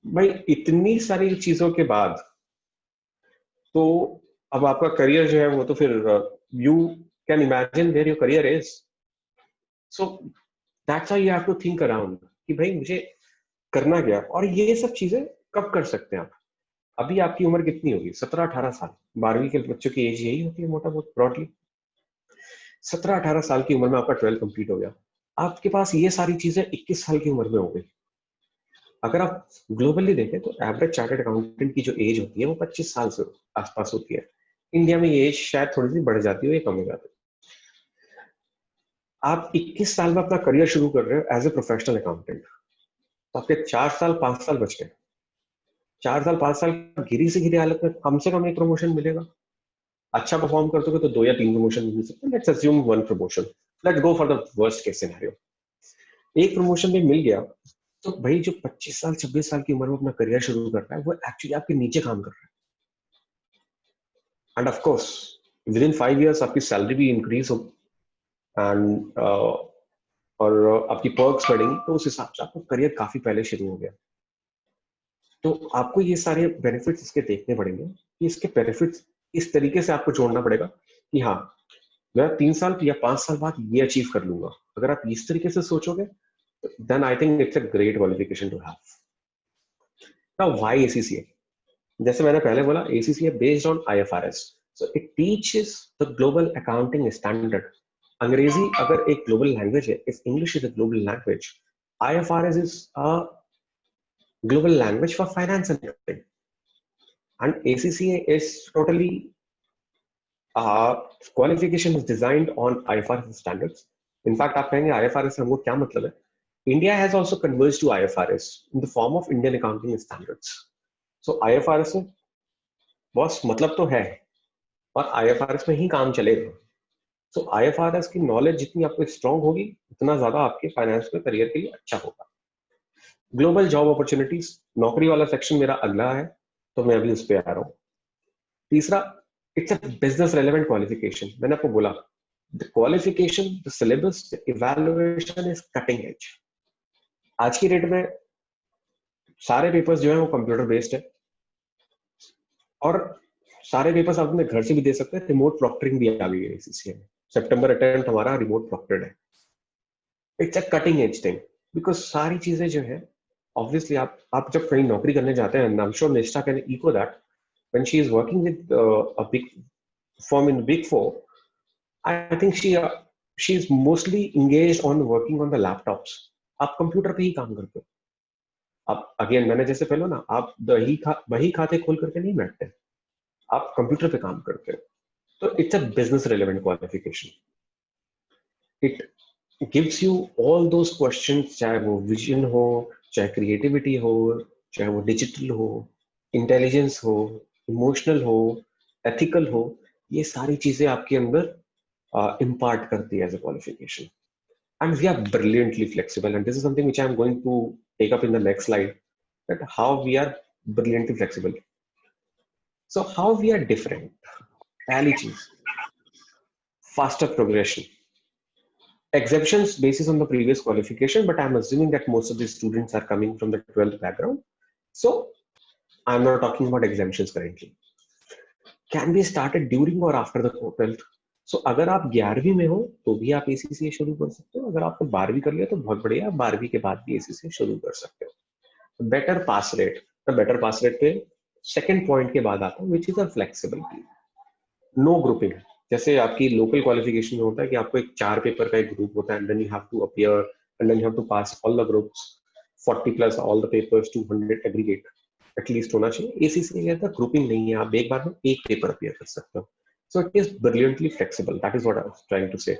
भाई इतनी सारी चीजों के बाद तो अब आपका करियर जो है वो तो फिर you can imagine where your career is. So that's how you have to think around कि भाई मुझे करना क्या, और ये सब चीजें कब कर सकते हैं आप। अभी आपकी उम्र कितनी होगी? 17-18 साल। 12वीं के बच्चों की एज यही होती है मोटा बहुत ब्रॉडली। 17-18 साल की उम्र में आपका 12 कंप्लीट हो गया, आपके पास ये सारी चीजें 21 साल की उम्र में हो गई। अगर आप ग्लोबली देखें तो एवरेज चार्टर्ड अकाउंटेंट की जो एज होती है वो 25 साल से आसपास होती है। इंडिया में ये एज शायद थोड़ी सी बढ़ जाती है या कम हो जाती है। आप 21 साल में अपना करियर शुरू कर रहे हो एज ए प्रोफेशनल अकाउंटेंट, तो आपके 4 साल 5 साल बच गए। 4 साल 5 साल गिरी से गिरी हालत में कम से कम एक प्रमोशन मिलेगा। अच्छा परफॉर्म करते हो तो 2 या 3 प्रमोशन मिल सकते हैं। Let's assume 1 promotion, let's go for the worst case scenario. एक प्रमोशन भी मिल गया तो भाई जो 25 साल 26 साल की उम्र में अपना करियर शुरू कर रहा है वो एक्चुअली आपके नीचे काम कर रहा है। End of course with in 5 years आपकी सैलरी भी इंक्रीज हो एंड और आपकी पर्क्स बढ़ेंगी, तो उस हिसाब से आपका करियर काफी पहले शुरू हो गया। तो आपको ये सारे बेनिफिट्स इसके देखने पड़ेंगे कि इसके बेनिफिट्स इस तरीके से आपको जोड़ना पड़ेगा कि हाँ मैं 3 साल या 5 साल बाद ये अचीव कर लूंगा। अगर आप इस तरीके से सोचोगे then I think it's a great qualification to have. Now why ACCA? जैसे मैंने पहले बोला ACCA based on IFRS, so it teaches the global accounting standard. अंग्रेजी अगर एक ग्लोबल लैंग्वेज है, if English is a global language, IFRS is a global language for finance and accounting, and ACCA is totally qualification is designed on IFRS standards. In fact, आप कहेंगे IFRS हमको क्या मतलब है? India has also converged to IFRS in the form of Indian accounting standards. So IFRS में बस मतलब तो है और IFRS में ही काम चलेगा। So IFRS की नॉलेज जितनी आपको स्ट्रांग होगी उतना ज्यादा आपके फाइनेंस में करियर के लिए अच्छा होगा। ग्लोबल जॉब अपॉर्चुनिटीज, नौकरी वाला सेक्शन मेरा अगला है तो मैं अभी उस पर आ रहा हूँ। तीसरा, it's a business relevant qualification. मैंने आपको बोला the qualification, the syllabus, the evaluation is cutting edge. आज की डेट में सारे पेपर्स जो है वो कंप्यूटर बेस्ड है और सारे पेपर्स आप अपने घर से भी दे सकते हैं। रिमोट प्रॉक्टरिंग भी आ गई है एसीसीए में। सितंबर अटेम्प्ट हमारा रिमोट प्रॉक्टर्ड है। It's a cutting edge thing because सारी चीजें जो है ऑब्वियसली आप जब कहीं नौकरी करने जाते हैं, I am sure Nishtha can echo that, when she is working with a big firm in Big Four, I think she is mostly engaged on working on the laptops. आप कंप्यूटर पे ही काम करते हो। आप अगेन मैंने जैसे पहले ना, आप वही खाते खोल करके नहीं बैठते, आप कंप्यूटर पे काम करते हो। तो it's a business relevant qualification. It gives you all those questions, चाहे वो विजन हो, चाहे क्रिएटिविटी हो, चाहे वो डिजिटल हो, इंटेलिजेंस हो, इमोशनल हो, एथिकल हो, ये सारी चीजें आपके अंदर impart करती है as a qualification. And we are brilliantly flexible, and this is something which I am going to take up in the next slide, that how we are brilliantly flexible. So how we are different? पहली चीज, faster progression. Exemptions basis on the previous qualification, but I'm assuming that most of the students are coming from the 12th background. So I'm not talking about exemptions currently. Can be started during or after the 12th. So अगर आप 11वीं में हो तो भी आप ACCA शुरू कर सकते हो। अगर आपने 12वीं कर लिया तो बहुत बढ़िया, 12वीं के बाद भी एसीसीए शुरू कर सकते हो। बेटर पास रेट, तो बेटर पास रेट पे सेकंड पॉइंट के बाद आता है which is a flexibility. No grouping. जैसे आपकी लोकल क्वालिफिकेशन में होता है कि आपको एक 4 पेपर का एक ग्रुप होता है and then you have to appear and then you have to pass all the groups 40 plus all the papers 200 aggregate at least होना चाहिए। ACCA कहता है ग्रुपिंग नहीं है, आप एक बार में एक पेपर अपीयर कर सकते हो। So it is brilliantly flexible, that is what I was trying to say.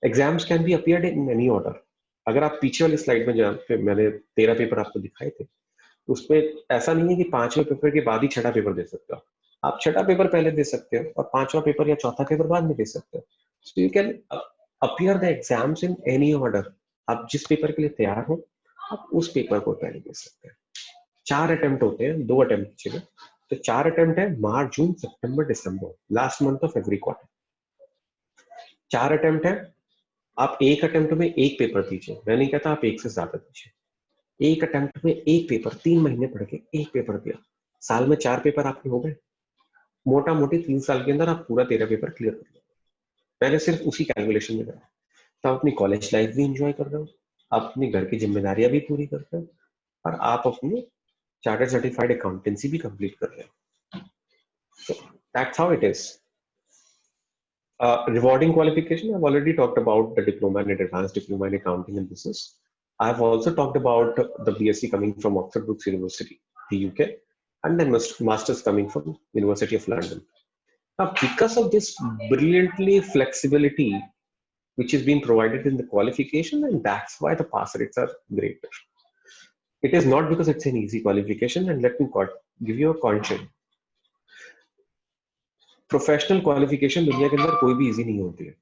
Exams can be appeared in any order. अगर आप पीछे वाली स्लाइड में जहाँ पे मैंने 13 पेपर आपको दिखाए थे, उसमें ऐसा नहीं है कि 5वें पेपर के बाद ही 6ठा पेपर दे सकते हो। आप 6ठा पेपर पहले दे सकते हो और 5वां पेपर या 4था पेपर बाद में दे सकते हो। So you can appear the exams in any order. आप जिस पेपर के लिए तैयार हो आप उस पेपर को पहले दे सकते हैं। 4 अटेम्प्ट होते हैं, 2 अटेम्प्ट की जगह। तो 4 अटेम्प्ट है मार्च, जून, सितंबर, दिसंबर, last month of every quarter. 4 attempt है, आप एक अटेम्प्ट में एक पेपर दीजिए। मैं नहीं कहता आप एक से ज्यादा दीजिए। एक अटेम्प्ट में एक पेपर, 3 महीने पढ़ के एक पेपर दिया, साल में 4 पेपर आपके हो गए। मोटा मोटी 3 साल के अंदर आप पूरा 13 पेपर क्लियर कर लो। मैंने सिर्फ उसी कैलकुलेशन में करा। तो आप अपनी कॉलेज लाइफ भी इंजॉय कर रहे हो, आप अपनी घर की जिम्मेदारियां भी पूरी कर रहे हो, और आप अपनी चार्टर्ड सर्टिफाइड अकाउंटेंसी भी कंप्लीट कर रहे हो। So that's how it is. Rewarding qualification, I've already talked about the diploma and advanced diploma in accounting and business. I've also talked about the BSc coming from Oxford Brookes University, the UK, and then masters coming from University of London. Now, because of this brilliantly flexibility which is being provided in the qualification, and that's why the pass rates are greater. It is not because it's an easy qualification, and let me give you a caution. Professional qualification दुनिया के अंदर कोई भी easy नहीं होती है।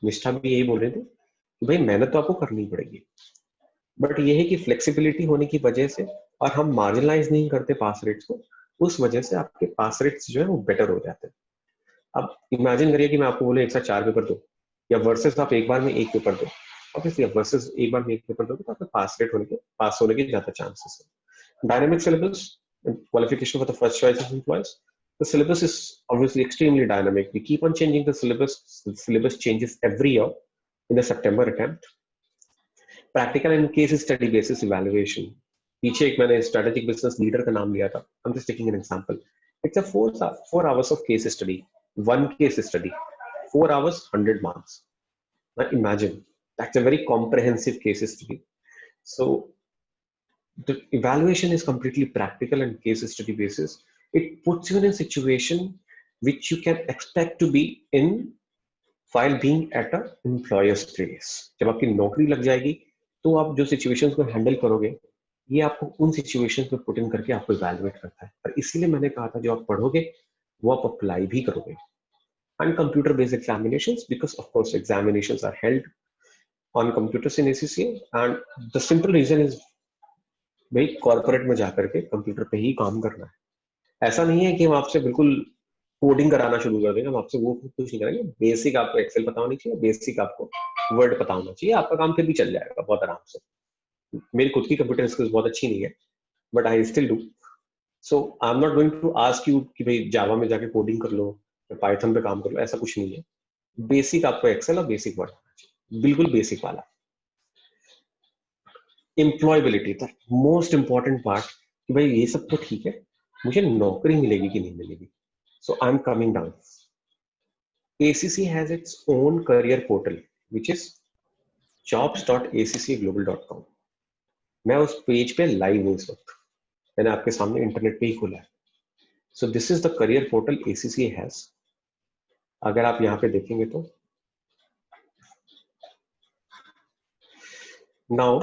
निष्ठा भी यही बोल रहे थे कि भाई मेहनत तो आपको करनी पड़ेगी, बट ये है कि फ्लेक्सिबिलिटी होने की वजह से, और हम मार्जिनलाइज नहीं करते पास रेट्स को, उस वजह से आपके पास रेट्स जो है वो बेटर हो जाते हैं। अब इमेजिन करिए कि मैं आपको बोले एक साथ 4 पेपर दो, या वर्सेस आप एक बार में एक पेपर दो। ऑब्वियसली आप वर्सेस एक बार में एक पेपर दोगे तो आपके पास होने के ज्यादा चांसेस है। Dynamic syllabus qualification for the first choice of employees, the syllabus is obviously extremely dynamic. We keep on changing the syllabus. The syllabus changes every year in the September attempt. Practical and case study basis evaluation. पीछे एक मैंने strategic business leader का नाम लिया था. I'm just taking an example. It's a 4 hours of case study. One case study. 4 hours, 100 marks. Now imagine, that's a very comprehensive case study. So the evaluation is completely practical and case study basis. It puts you in a situation which you can expect to be in while being at a employer's place. जब आपकी नौकरी लग जाएगी तो आप जो situations को handle करोगे, ये आपको उन सिचुएशंस में पुट इन करके आपको इवैल्यूएट करता है। और इसीलिए मैंने कहा था जो आप पढ़ोगे वो आप अप्लाई भी करोगे। And computer based examinations, because of course examinations are held on computers in ACCA, and the simple reason is भाई कॉर्पोरेट में जाकर के कंप्यूटर पे ही काम करना है। ऐसा नहीं है कि हम आपसे बिल्कुल कोडिंग कराना शुरू कर देंगे, हम आपसे वो कुछ नहीं करेंगे। बेसिक आपको एक्सेल पता होनी चाहिए, बेसिक आपको वर्ड पता होना चाहिए, आपका काम फिर भी चल जाएगा बहुत आराम से। मेरी खुद की कंप्यूटर स्किल्स बहुत अच्छी नहीं है, but I still do. So I am not going to ask you कि भाई जावा में जाके कोडिंग कर लो या पाइथन पे काम कर लो, ऐसा कुछ नहीं है। बेसिक आपको एक्सेल और बेसिक वर्ड होना चाहिए, बिल्कुल बेसिक वाला। Employability, the most important part कि भाई ये सब तो ठीक है, मुझे नौकरी मिलेगी कि नहीं मिलेगी। So I'm coming down. ACC has its own career portal, which is jobs.accglobal.com. मैं उस पेज पे लाइव हूँ इस वक्त, मैंने आपके सामने इंटरनेट पे ही खोला है। So this is the career portal ACC has. अगर आप यहाँ पे देखेंगे तो now,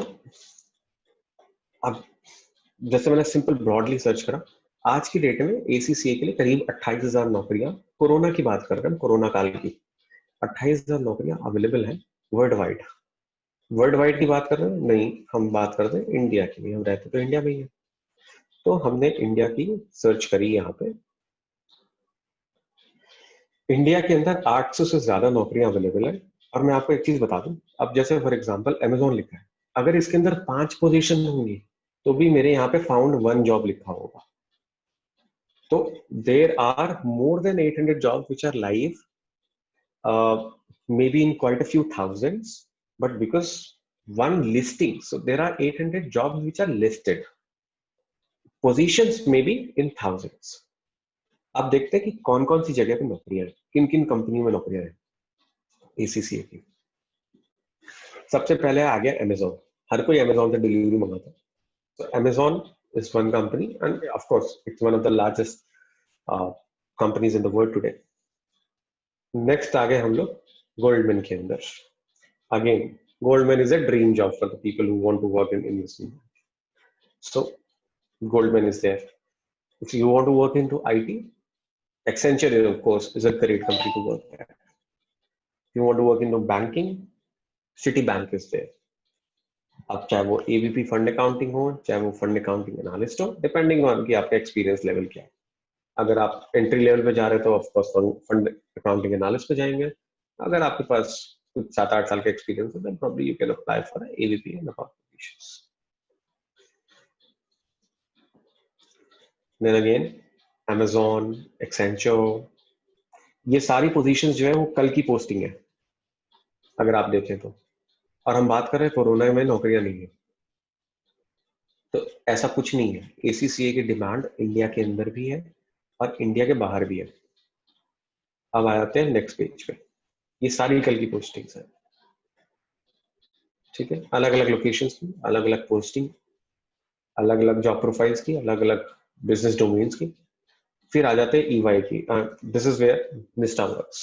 अब जैसे मैंने सिंपल ब्रॉडली सर्च करा, आज की डेट में ACCA के लिए करीब 28,000 नौकरियां, कोरोना की बात कर रहे हैं, कोरोना काल की 28,000 नौकरियां अवेलेबल हैं वर्ल्ड वाइड। वर्ल्ड वाइड की बात कर रहे हैं? नहीं, हम बात करते हैं इंडिया की। हम रहते तो इंडिया में ही है, तो हमने इंडिया की सर्च करी। यहाँ पे इंडिया के अंदर 800 से ज्यादा नौकरियां अवेलेबल है। और मैं आपको एक चीज बता दूं, अब जैसे फॉर एग्जांपल अमेजोन लिखा है, अगर इसके अंदर 5 पोजीशन होंगी तो भी मेरे यहाँ पे फाउंड 1 जॉब लिखा होगा। तो there are more than 800 jobs which are live, maybe in quite a few thousands, but because one listing, so there are 800 jobs which are listed, positions maybe in thousands. अब देखते हैं कि कौन कौन सी जगह पे नौकरियां हैं, किन किन कंपनियों में नौकरियां हैं ACCA की। सबसे पहले आ गया अमेजोन. हर कोई अमेजोन से डिलीवरी मंगाता है. So Amazon is one company, and of course, it's one of the largest companies in the world today. Next आ गए हम लोग Goldman के अंदर. Again, Goldman is a dream job for the people who want to work in investment. So Goldman is there. If you want to work into IT, Accenture, of course, is a great company to work at. If you want to work into banking, Citibank is there. अब चाहे वो AVP fund accounting हो, चाहे वो fund accounting analyst हो, depending on कि आपका experience level क्या है. अगर आप एंट्री लेवल पे जा रहे हो तो of course fund accounting analyst पे जाएंगे. अगर आपके पास 7-8 साल का एक्सपीरियंस है, then probably you can apply for AVP and above positions. Then again, Amazon, Accenture, ये सारी पोजीशंस जो है वो कल की पोस्टिंग है अगर आप देखें तो. और हम बात कर रहे हैं कोरोना में नौकरियां नहीं है, तो ऐसा कुछ नहीं है. ACCA की डिमांड इंडिया के अंदर भी है और इंडिया के बाहर भी है. अब आ जाते हैं नेक्स्ट पेज पे. ये सारी कल की पोस्टिंग्स है, ठीक है. अलग अलग लोकेशंस की, अलग अलग पोस्टिंग, अलग अलग जॉब प्रोफाइल्स की, अलग अलग बिजनेस डोमेन्स की. फिर आ जाते हैं EY की. This is where Nishtha works.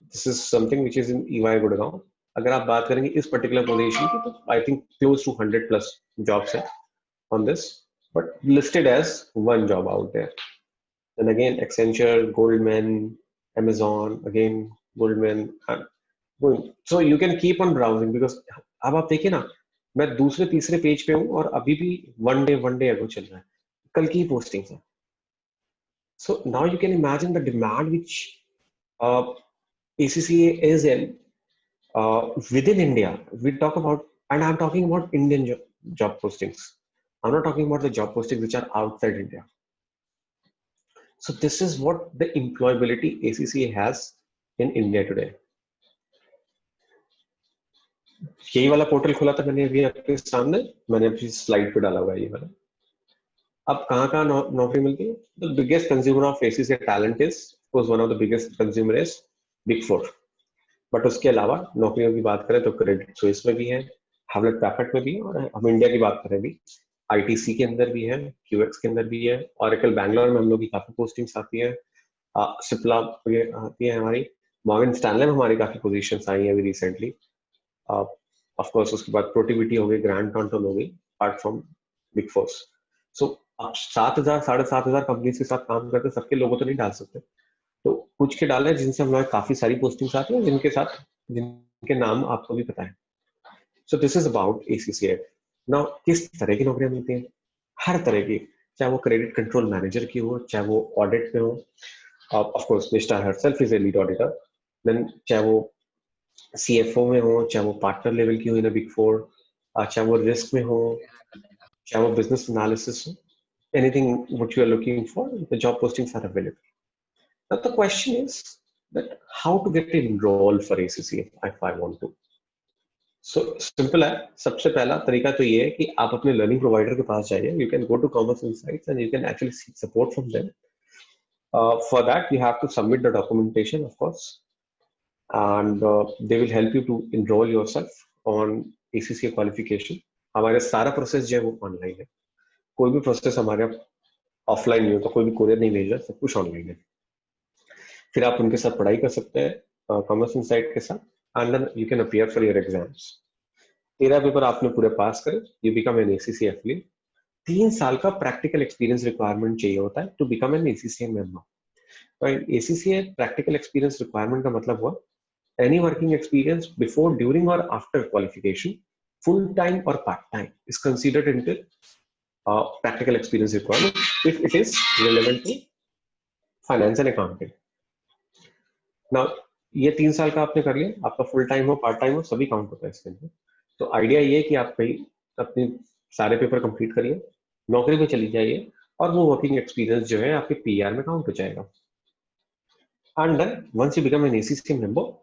This is something which is in EY Gurgaon. अगर आप बात करेंगे इस पर्टिकुलर पोजीशन की तो I think close to 100+ jobs है on this, but listed as one job out there. And again, Accenture, Goldman, Amazon, again Goldman, and going. So you can keep on browsing because अब आप देखिए ना, मैं दूसरे तीसरे पेज पे हूँ और अभी भी one day ago चल रहा है, कल की पोस्टिंग्स है. So now you can imagine the demand which ACCA is in within India. We talk about, and I'm talking about Indian job postings. I'm not talking about the job postings which are outside India. So this is what the employability ACCA has in India today. यही वाला portal खोला था मैंने अभी आपके सामने, मैंने अभी स्लाइड पे डाला हुआ है ये वाला. अब कहाँ नौकरी मिलती है? The biggest consumer of ACCA talent is, of course, one of the biggest consumer is Big Four. But उसके अलावा नौकरियों की बात करें तो क्रेडिट स्विस में भी है, हैवलेट पैकर्ड में भी है, और हम इंडिया की बात करें भी ITC के अंदर भी है, QX के अंदर भी है, Oracle बैंगलोर में हम लोग की काफी पोस्टिंग्स आती है, सिप्ला आती है हमारी, मॉर्गन स्टैनले में हमारी काफी पोजीशंस आई हैं अभी रिसेंटली. ऑफ कोर्स उसके बाद प्रोटिविटी हो गई, ग्रैंड थॉर्नटन हो गई, अपार्ट फ्रॉम बिग फोर्स. सो आप 7,000 7,500 कंपनीज के साथ काम करते, सबके लोगों तो नहीं डाल सकते, तो कुछ के डाले जिनसे हमारे काफी सारी पोस्टिंग्स आती हैं, जिनके नाम आपको भी पता है. So this is about ACCA. Now किस तरह की नौकरियां मिलती हैं? हर तरह की, चाहे वो क्रेडिट कंट्रोल मैनेजर की हो, चाहे वो ऑडिट में हो, of course Nishtha herself is a lead auditor, then चाहे वो CFO में हो, चाहे वो पार्टनर लेवल की हो इन बिग फोर, चाहे वो रिस्क में हो, चाहे वो बिजनेस एनालिसिस हो, anything what you are looking for, the job postings are available. Now the question is that how to get enrolled for ACCA if I want to. So simple है. सबसे पहला तरीका तो ये है कि आप अपने लर्निंग प्रोवाइडर के पास जाइए. You can go to Commerce Insights and you can actually seek support from them. For that you have to submit the documentation, of course, and they will help you to enroll yourself on ACCA qualification. हमारे सारा process जो है वो online है. कोई भी process हमारे offline नहीं होता, कोई भी कोरियर नहीं भेज रहा, सब कुछ ऑनलाइन है. फिर आप उनके साथ पढ़ाई कर सकते हैं कॉमर्स इनसाइट के साथ, and then you can appear for your exams. 13 paper आपने पूरे पास करे, you become an ACCA affiliate. 3 साल का प्रैक्टिकल एक्सपीरियंस रिक्वायरमेंट चाहिए होता है to become an ACCA member. ACCA practical experience requirement का मतलब हुआ any working experience before, during or after qualification, full time or part time, is considered into practical experience requirement if it is relevant to finance and accounting. Now ये 3 साल का आपने कर लिया, आपका फुल टाइम हो पार्ट टाइम हो सभी काउंट होता है इसके अंदर. तो आइडिया ये है कि आप कहीं अपने सारे पेपर कंप्लीट करिए, नौकरी पे चली जाइए, और वो वर्किंग एक्सपीरियंस जो है आपके PR में काउंट हो जाएगा. And then once you become an ACCA member,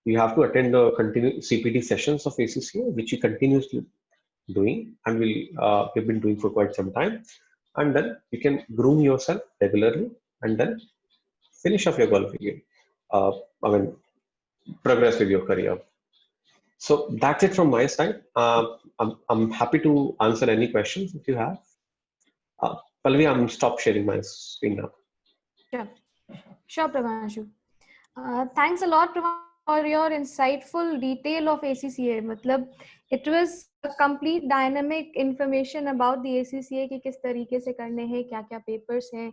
you have to attend the continuous CPD sessions of ACCA, which you continuously doing and we've been doing for quite some time, and then you can groom yourself regularly and then finish off your qualification. I mean, progress with your career. So that's it from my side. I'm happy to answer any questions if you have. Pallavi, I'm stop sharing my screen now. Sure, sure, Prabhanshu. Thanks a lot, Prabhanshu, for your insightful detail of ACCA. मतलब it was a complete dynamic information about the ACCA कि किस तरीके से करने हैं, क्या क्या papers हैं.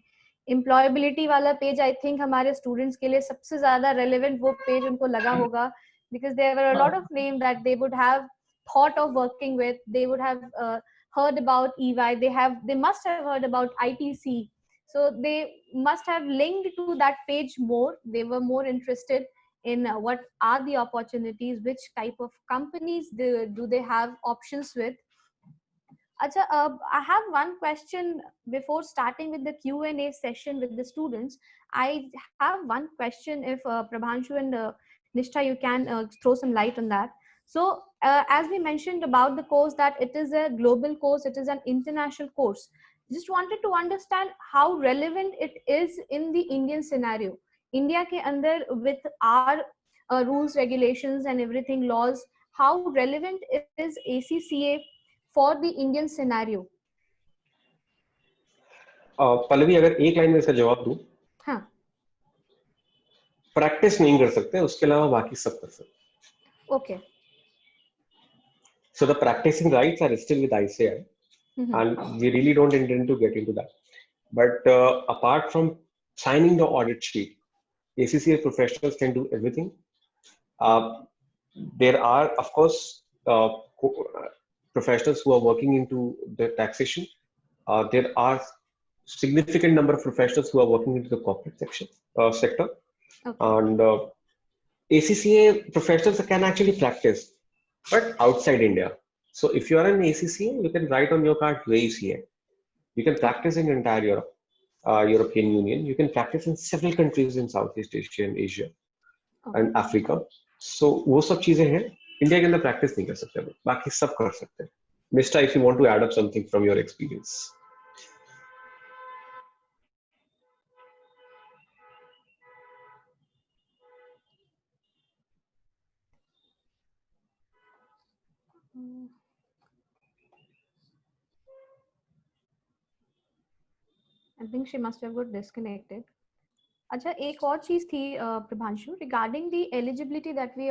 Employability वाला page I think हमारे students के लिए सबसे ज़्यादा relevant वो page उनको लगा होगा, because there were a lot of names that they would have thought of working with. They would have heard about EY. They must have heard about ITC. So they must have linked to that page more. They were more interested in what are the opportunities, which type of companies do they have options with. Acha, I have one question before starting with the Q&A session with the students. I have one question, if Prabhanshu and Nishtha, you can throw some light on that. So as we mentioned about the course, that it is a global course, it is an international course. Just wanted to understand how relevant it is in the Indian scenario. India ke andar with our rules, regulations and everything, laws, how relevant is ACCA for the Indian scenario? Pallavi, अगर एक line में इसका जवाब दूं, हाँ. Practice नहीं कर सकते, उसके अलावा बाकी सब कर सकते. Okay. So the practicing rights are still with ICAI, and we really don't intend to get into that. But apart from signing the audit sheet, ACCA professionals can do everything. There are, of course, professionals who are working into the taxation. There are significant number of professionals who are working into the corporate sector. Okay. And ACCA professionals can actually practice, but outside India. So if you are an ACCA, you can write on your card UACA. You can practice in entire Europe, European Union. You can practice in several countries in Southeast Asia and Asia and Africa. So वो सब चीजें हैं, India के अंदर practice नहीं कर सकते, बाकी सब कर सकते हैं. Mr. if you want to add up something from your experience. I think she must have got disconnected. अच्छा, एक और चीज थी Prabhanshu, regarding the eligibility that we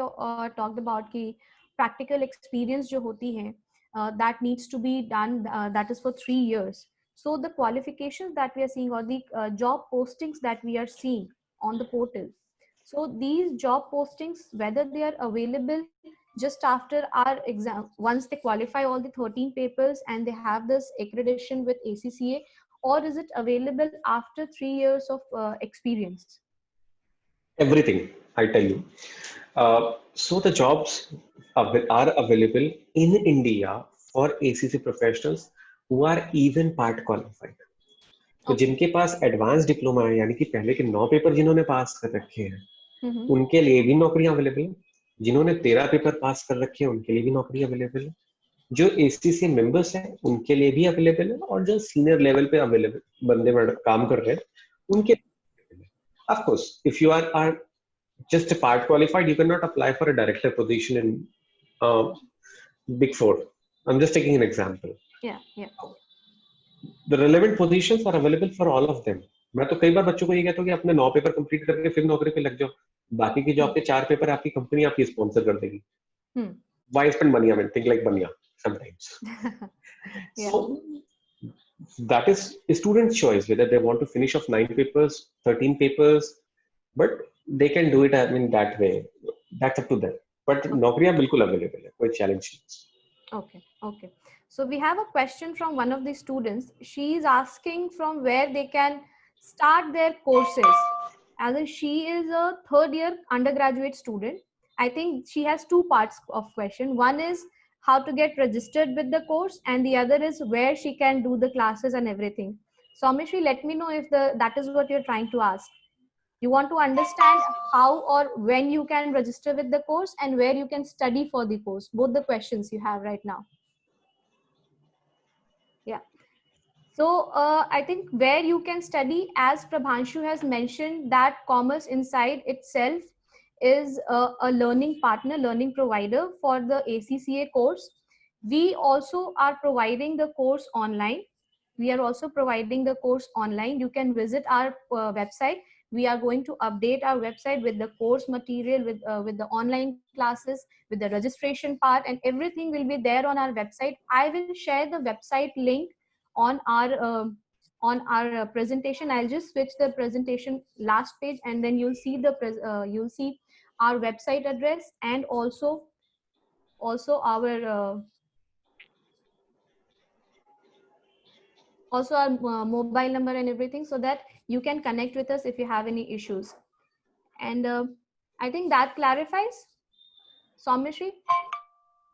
talked about कि practical experience जो होती है that needs to be done, that is for 3 years. So the qualifications that we are seeing, or the job postings that we are seeing on the portal, so these job postings, whether they are available just after our exam, once they qualify all the 13 papers and they have this accreditation with ACCA, or is it available after 3 years of experience? Everything, I tell you. So the jobs are available in India for ACC professionals who are even part qualified. तो जिनके पास advance diploma है, यानी कि पहले के 9 paper जिन्होंने पास कर रखे हैं, उनके लिए भी नौकरियां अवेलेबल है. जिन्होंने 13 पेपर पास कर रखे हैं, उनके लिए भी नौकरी अवेलेबल है. जो ACCA मेंबर्स हैं, उनके लिए भी अवेलेबल है, और जो सीनियर लेवल पे अवेलेबल बंदे काम कर रहे हैं, उनके of course, if you are just a part qualified, you cannot apply for a director position in Big Four. I'm just taking an example. Yeah. The relevant positions are available for all of them. मैं तो कई बार बच्चों को ये कहता हूँ कि अपने 9 पेपर कंप्लीट करके फिर नौकरी पे लग जाओ. बाकी के जो आपके 4 पेपर आपकी कंपनी आपकी स्पॉन्सर कर देगी. Why spend money? I mean, think like Banya sometimes. Yeah. So that is a student's choice whether they want to finish off 9 papers, 13 papers, but they can do it, I mean, that way. That's up to them. But नौकरियां बिल्कुल available है, कोई challenge नहीं. Okay. So we have a question from one of the students. She is asking from where they can start their courses. As in, she is a 3rd year undergraduate student. I think she has 2 parts of question. One is how to get registered with the course, and the other is where she can do the classes and everything. So Amishri, let me know if that is what you're trying to ask. You want to understand how or when you can register with the course and where you can study for the course. Both the questions you have right now. Yeah. So I think where you can study, as Prabhanshu has mentioned, that Commerce Inside itself is a learning partner, learning provider for the ACCA course. We also are providing the course online. We are also providing the course online. You can visit our website. We are going to update our website with the course material, with the online classes, with the registration part, and everything will be there on our website. I will share the website link on our presentation. I'll just switch the presentation last page, and then you'll see you'll see our website address, and also our mobile number and everything, so that you can connect with us if you have any issues. And I think that clarifies. Soumyashri,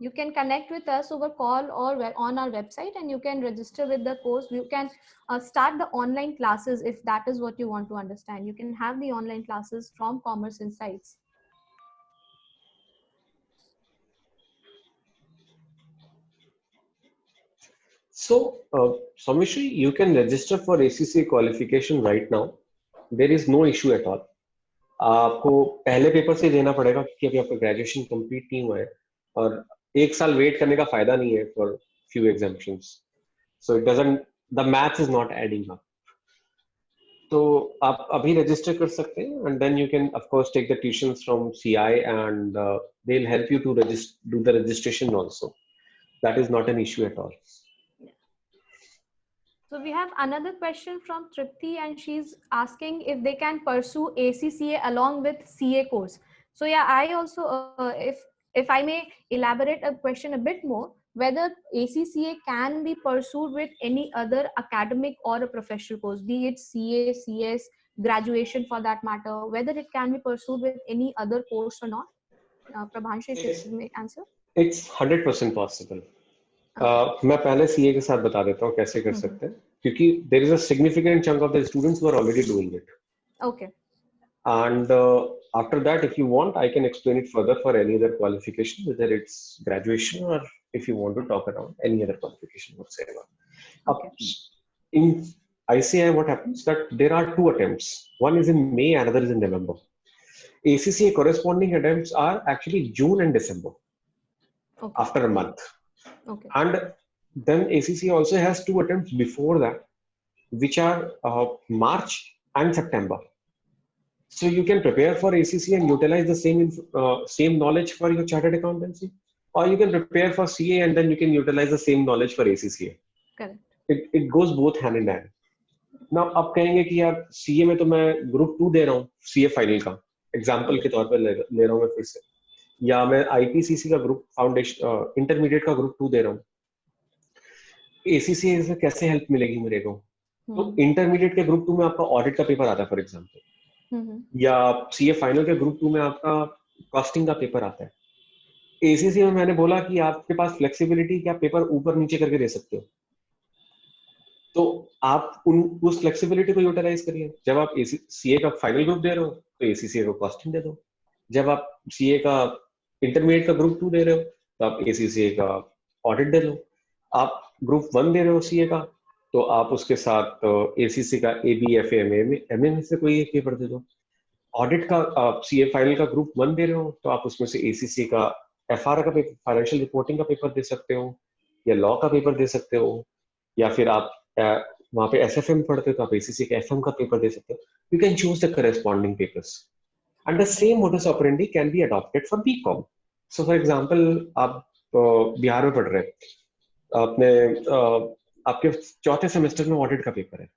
you can connect with us over call or on our website, and you can register with the course. You can start the online classes if that is what you want to understand. You can have the online classes from Commerce Insights. So, Soumyashri, you can register for ACCA qualification right now. There is no issue at all. आपको पहले paper से देना पड़ेगा क्योंकि अभी आपका graduation complete नहीं हुआ है और एक साल वेट करने का फायदा नहीं है for few exemptions. So it doesn't, the maths is not adding up. तो आप अभी रजिस्टर कर सकते हैं and then you can of course take the tuitions from CI and they will help you to do the registration also. That is not an issue at all. So we have another question from Tripti, and she's asking if they can pursue ACCA along with CA course. So yeah, I also, if I may elaborate a question a bit more, whether ACCA can be pursued with any other academic or a professional course, be it CA, CS, graduation for that matter, whether it can be pursued with any other course or not. Prabhanshu, if you may answer. It's 100% possible. मैं पहले CA के साथ बता देता हूँ कैसे कर सकते हैं, क्योंकि there is a significant chunk of the students who are already doing it. Okay. And after that, if you want, I can explain it further for any other qualification, whether it's graduation or if you want to talk around any other qualification whatsoever. Okay. In ICI, what happens that there are two attempts. One is in May, another is in November. ACCA corresponding attempts are actually June and December. Okay. After a month. Okay. And then ACCA also has two attempts before that, which are March and September. So you can prepare for ACCA and utilize the same knowledge for your chartered accountancy, or you can prepare for CA and then you can utilize the same knowledge for ACCA. Correct. It goes both hand in hand. Now आप कहेंगे कि यार CA में तो मैं group 2 दे रहा हूँ, CA final का एग्जाम्पल के तौर पर ले रहा हूँ मैं फिर से, या मैं IPCC का ग्रुप फाउंडेशन इंटरमीडिएट का ग्रुप 2 दे रहा हूँ. ACCA से कैसे हेल्प मिलेगी मेरे को? तो इंटरमीडिएट के ग्रुप 2 में आपका ऑडिट का पेपर आता है फॉर एग्जांपल, या CA फाइनल के ग्रुप 2 में आपका कॉस्टिंग का पेपर आता है. ACCA में मैंने बोला कि आपके पास फ्लेक्सिबिलिटी कि आप पेपर ऊपर नीचे करके दे सकते हो, तो आप उस फ्लेक्सिबिलिटी को यूटिलाइज करिए. जब आप CA का फाइनल ग्रुप दे रहे हो तो ACCA को कॉस्टिंग दे दो. जब आप CA का इंटरमीडिएट का ग्रुप 2 दे रहे हो तो आप ACCA का ऑडिट दे लो. आप ग्रुप 1 दे रहे हो CA का तो आप उसके साथ ACCA का ABFA MA से कोई एक पेपर दे दो. ऑडिट का CA फाइनल का ग्रुप 1 दे रहे हो तो आप उसमें से ACCA का FR का पेपर, फाइनेंशियल रिपोर्टिंग का पेपर दे सकते हो, या लॉ का पेपर दे सकते हो, या फिर आप वहाँ पे SFM पढ़ते हो तो आप ACCA का FM का पेपर दे सकते हो. You can choose the corresponding papers. And the same modus operandi can be adopted for BCom. So, for example, आप बिहार में पढ़ रहे हैं, आपके चौथे सेमेस्टर में ऑडिट का पेपर है,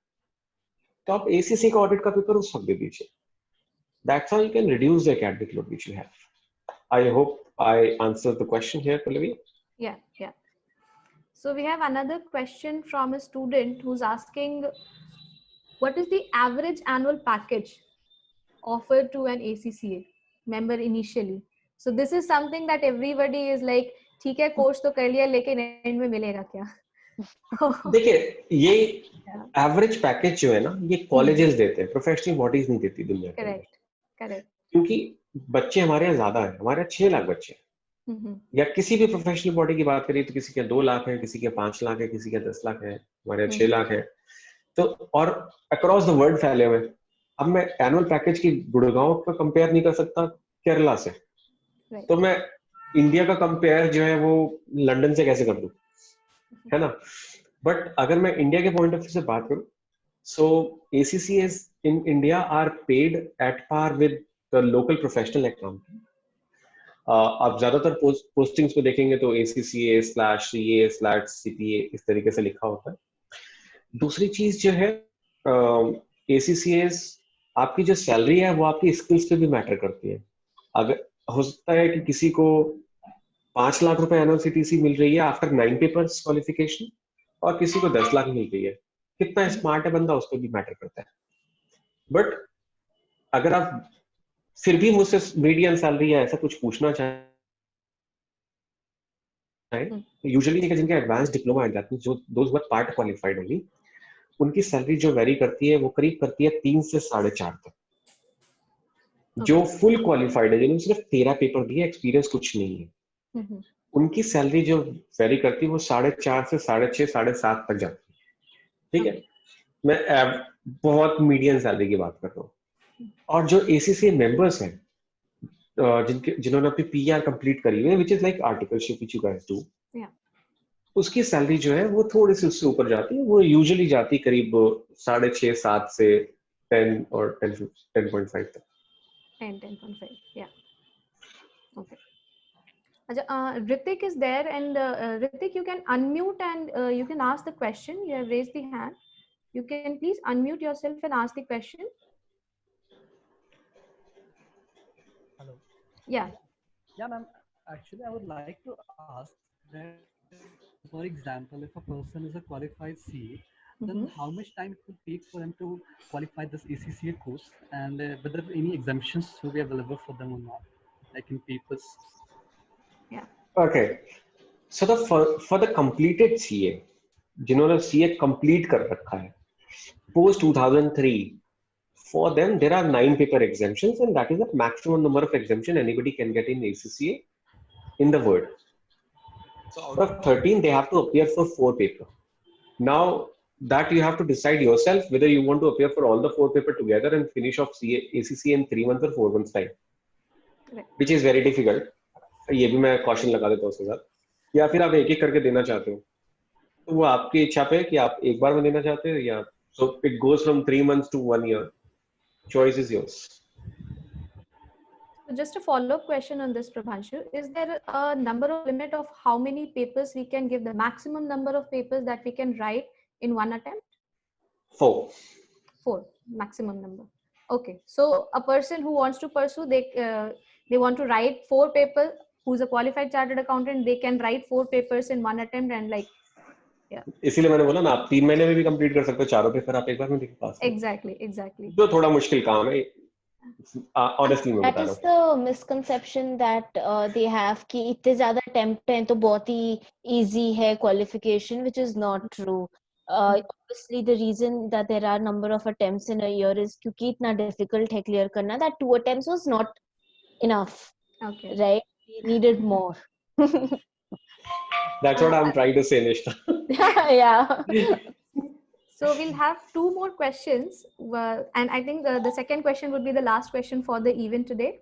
तो आप ACCA का ऑडिट का पेपर उस वक्त दे दीजिए. That's how you can reduce the academic load which you have. I hope I answered the question here, Pallavi. Yeah. So we have another question from a student who's asking, what is the average annual package offered to an ACCA member initially? So this is something that everybody is like, ठीक है course तो कर लिया लेकिन and में मिलेगा क्या? देखिए ये एवरेज पैकेज जो है ना, ये कॉलेजेस देते हैं, प्रोफेशनल बॉडीज नहीं देती दुनिया के अंदर. करेक्ट. क्योंकि बच्चे हमारे यहाँ ज्यादा है, हमारे 6 लाख बच्चे हैं. या किसी भी प्रोफेशनल बॉडी की बात करिए तो किसी के 2 लाख है, किसी के 5 लाख है, किसी के 10 लाख है, हमारे यहाँ 6 लाख है. तो और अक्रॉस द वर्ल्ड फैले हुए. अब मैं एनुअल पैकेज की गुड़गांव को कंपेयर नहीं कर सकता केरला से, Right. तो मैं इंडिया का कंपेयर जो है वो लंदन से कैसे कर दूं, है ना? बट अगर मैं इंडिया के पॉइंट ऑफ व्यू से बात करूं, सो ACCAs in India are paid at par with the local professional accountant. आप ज्यादातर पोस्टिंग्स पे देखेंगे तो ACCA/CA/CPA इस तरीके से लिखा होता है. दूसरी चीज जो है, ACCAs आपकी जो सैलरी है वो आपकी स्किल्स पे भी मैटर करती है. अगर हो सकता है कि किसी को 5 लाख रुपए एनुअल CTC मिल रही है आफ्टर 9 पेपर्स क्वालिफिकेशन, और किसी को 10 लाख मिल रही है. कितना स्मार्ट है बंदा, उस पर भी मैटर करता है. बट अगर आप फिर भी मुझसे मीडियम सैलरी या ऐसा कुछ पूछना चाहें, यूजुअली जिनके advance diploma at that means जो those were part qualified only, उनकी सैलरी जो वेरी करती है वो करीब करती है 3 से 4.5 तक. जो फुल क्वालिफाइड है, जिन्होंने सिर्फ 13 पेपर दिए, एक्सपीरियंस कुछ नहीं है, उनकी सैलरी जो वेरी करती है वो 4.5 से 6.5 7.5 तक जाती है. ठीक है, मैं बहुत मीडियम सैलरी की बात कर रहा हूँ. और जो ACCA मेंबर्स हैं, जिन्होंने अपनी PR कंप्लीट करी हुई है, which is like articleship which you guys do, उसकी सैलरी जो है वो थोड़ी सी उससे ऊपर जाती है. वो यूजुअली जाती है करीब 6.5 7 से 10 और 10.5 तक. 10.5, yeah. Okay. Ritik is there, and Ritik, you can unmute and you can ask the question. You have raised the hand. You can please unmute yourself and ask the question. Hello. Yeah. Yeah, ma'am. Actually, I would like to ask that, for example, if a person is a qualified CA, then how much time it would take for them to qualify this ACCA course, and whether any exemptions will be available for them or not, like in papers? Yeah. Okay. So for the completed CA, जिन्होंने CA complete कर रखा है post 2003, for them there are 9 paper exemptions, and that is the maximum number of exemption anybody can get in ACCA in the world. So out of 13 they have to appear for 4 paper. Now that you have to decide yourself whether you want to appear for all the 4 paper together and finish off ACCA in 3 months or 4 months time, which is very difficult. ये भी मैं caution लगा देता हूँ उसके साथ. या फिर आप एक एक करके देना चाहते हो, तो वो आपकी इच्छा पे है कि आप एक बार में देना चाहते हो, या so it goes from 3 months to 1 year. Choice is yours. So just a follow-up question on this, Prabhanshu. Is there a number of limit of how many papers we can give, the maximum number of papers that we can write in one attempt? 4. 4 maximum number. Okay, so a person who wants to pursue, they want to write 4 papers, who's a qualified chartered accountant, they can write 4 papers in one attempt, and like, yeah. इसीलिए मैंने बोला ना, आप 3 महीने में भी complete कर सकते हो, चारों पेपर आप एक बार में पास. Exactly. जो थोड़ा मुश्किल काम है, honestly मैं That बता रहा is the misconception that they have कि इतने ज़्यादा attempt हैं तो बहुत ही easy है qualification, which is not true. Obviously the reason that there are number of attempts in a year is क्योंकि इतना difficult है clear करना, that 2 attempts was not enough. Okay. Right? We needed more. That's what I'm trying to say, Nishta. Yeah. So we'll have 2 more questions, and I think the second question would be the last question for the event today.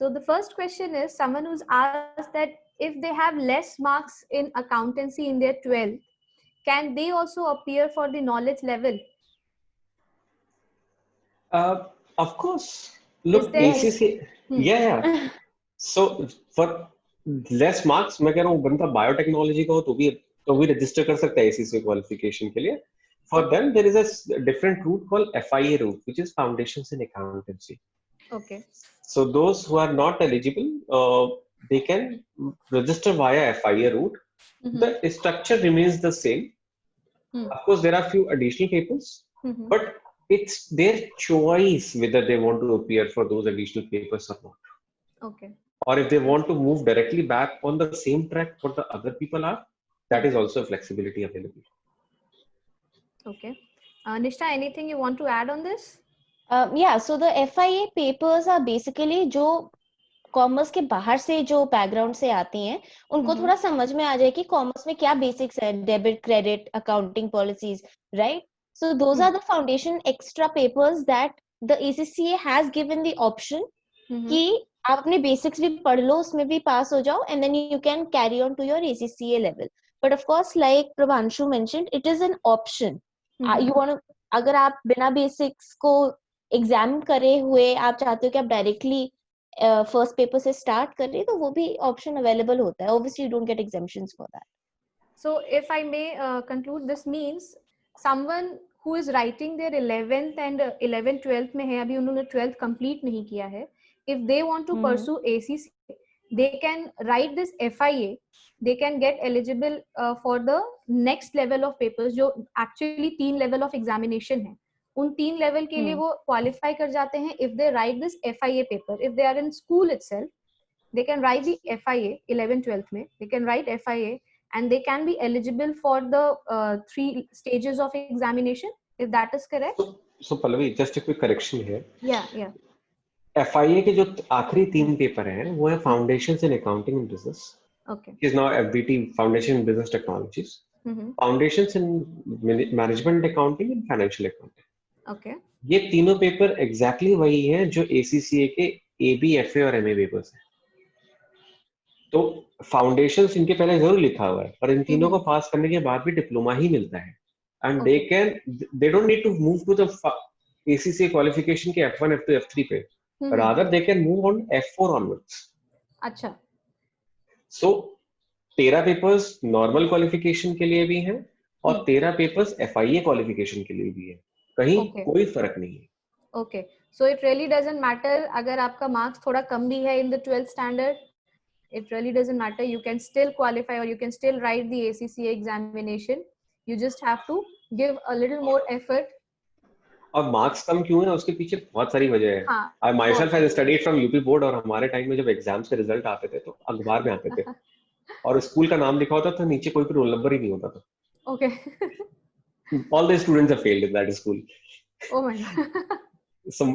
So the first question is someone who's asked that if they have less marks in accountancy in their 12th, can they also appear for the knowledge level? Of course. Look, ACCA, yeah. So for less marks, मैं कह रहा हूँ बंदा biotechnology का हो तो भी register कर सकता है ACCA क्वालिफिकेशन के लिए. For them, there is a different route called FIA route, which is Foundations in Accountancy. Okay. So those who are not eligible, they can register via FIA route. The structure remains the same. Of course, there are few additional papers, but it's their choice whether they want to appear for those additional papers or not. Okay. Or if they want to move directly back on the same track what the other people are, that is also flexibility available. Okay. Nishta, anything you want to add on this? Yeah, so the FIA papers are basically जो commerce के बाहर से जो background से आती हैं उनको थोड़ा समझ में आ जाए कि कॉमर्स में क्या बेसिक्स है, debit, credit, accounting policies, right? So those are the foundation extra papers that the ACCA has given the option कि आप अपने बेसिक्स भी पढ़ लो, उसमें भी पास हो जाओ, and then you can carry on to your ACCA level. But of course, like Prabhanshu mentioned, it is an option. You want to, अगर आप बिना बेसिक्स को एग्जाम करे हुए आप चाहते हो कि आप डायरेक्टली फर्स्ट पेपर से स्टार्ट करें, तो वो भी ऑप्शन अवेलेबल होता है. Obviously, you don't get exemptions for that. So if I may conclude, this means someone who is writing their 11th and 11th 12th में है, अभी उन्होंने 12th complete नहीं किया है, if they want to pursue ACCA, they can write this FIA, they can get eligible for the next level of papers, जो actually 3 level of examination है. उन 3 level के लिए वो qualify कर जाते हैं if they write this FIA paper. If they are in school itself, they can write the FIA 11th 12th में, they can write FIA and they can be eligible for the 3 stages of examination, if that is correct. So Pallavi, just a quick correction here. Yeah. FIA के जो आखिरी 3 paper हैं वो है Foundations in Accounting and Business. Okay. Is now FBT, Foundation in Business Technologies. Foundations in Management Accounting and Financial Accounting. Okay. ये तीनों paper exactly वही हैं जो ACCA के AB, FA और MA पेपर्स हैं. तो फाउंडेशंस इनके पहले जरूर लिखा हुआ है, पर इन तीनों को पास करने के बाद भी डिप्लोमा ही मिलता है. And they don't need to move to the ACCA qualification के F1, F2, F3 पे, rather they can move on F4 onwards. अच्छा. सो 13 पेपर्स नॉर्मल क्वालिफिकेशन के लिए भी हैं और 13 पेपर्स FIA क्वालिफिकेशन के लिए भी है. कहीं कोई फर्क नहीं है. Okay, so it really doesn't matter अगर आपका मार्क्स थोड़ा कम भी है in the 12th standard. It really doesn't matter. You can still qualify or you can still write the ACCA examination. You just have to give a little more effort. और marks कम क्यों है उसके पीछे बहुत सारी वजह है. I myself has studied from UP board और हमारे टाइम में जब एग्जाम्स के रिजल्ट आते थे तो अखबार में आते थे और स्कूल का नाम लिखा होता था, नीचे कोई भी रोल नंबर ही नहीं होता था. Okay. All the students have failed in that school. Oh my God. So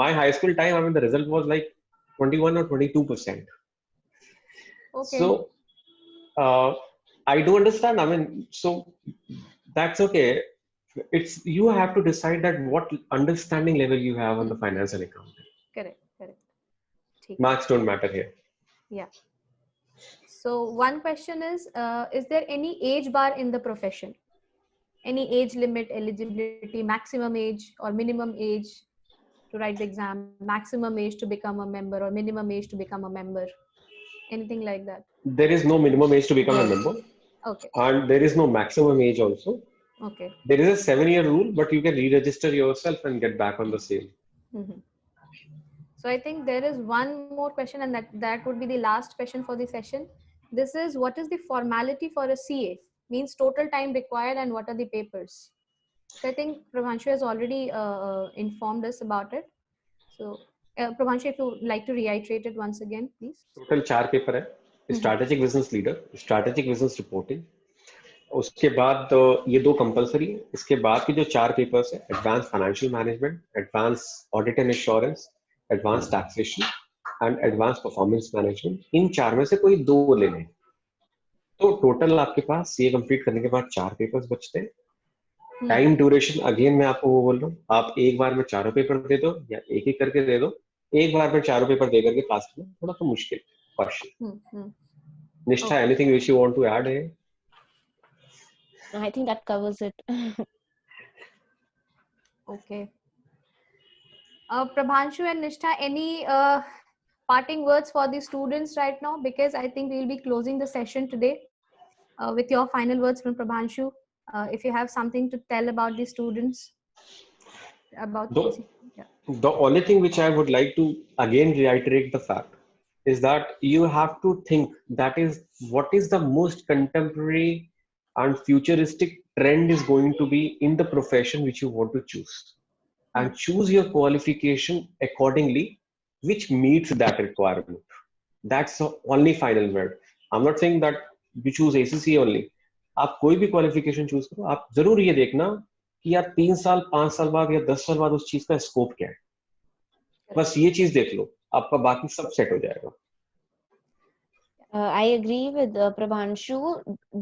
my high school time, I mean, the result was like 21 or 22%. Okay. So I do understand. I mean, so that's okay. It's you have to decide that what understanding level you have on the finance and accounting. Correct. Marks don't matter here. Yeah. So one question is there any age bar in the profession? Any age limit, eligibility, maximum age or minimum age to write the exam, maximum age to become a member or minimum age to become a member? Anything like that? There is no minimum age to become a member. Okay. And there is no maximum age also. Okay. There is a 7-year rule, but you can re-register yourself and get back on the same. So I think there is one more question, and that would be the last question for the session. This is, what is the formality for a CA? Means total time required and what are the papers? So I think Prabhanshu has already informed us about it. So Prabhanshu, if you would like to reiterate it once again, please. Total 4 paper है. Strategic business leader, strategic business reporting. उसके बाद ये 2 compulsory है. इसके बाद के जो 4 papers है, advance financial management, advance audit and insurance, advance taxation and advance performance management. इन 4 में से कोई 2 लेने. तो टोटल आपके पास ये कंप्लीट करने के बाद 4 पेपर्स बचते हैं. टाइम ड्यूरेशन अगेन मैं आपको वो बोल रहा हूँ, आप एक बार में 4 पेपर दे दो या एक करके दे दो. एक बार में 4 पेपर दे करके पास करना थोड़ा सा मुश्किल question. Nishtha, anything which you want to add here? I think that covers it. Okay. Prabhanshu and Nishtha, any parting words for the students right now? Because I think we will be closing the session today with your final words from Prabhanshu. If you have something to tell about the students about the only thing which I would like to again reiterate the fact is that you have to think that is what is the most contemporary and futuristic trend is going to be in the profession which you want to choose, and choose your qualification accordingly which meets that requirement. That's the only final word. I'm not saying that you choose ACCA only. आप कोई भी qualification choose करो, आप जरूर ये देखना कि यार 3 साल 5 साल बाद या 10 साल बाद उस चीज का स्कोप क्या है. बस ये चीज देख लो, आपका बाकी सब सेट हो जाएगा. I agree with Prabhanshu.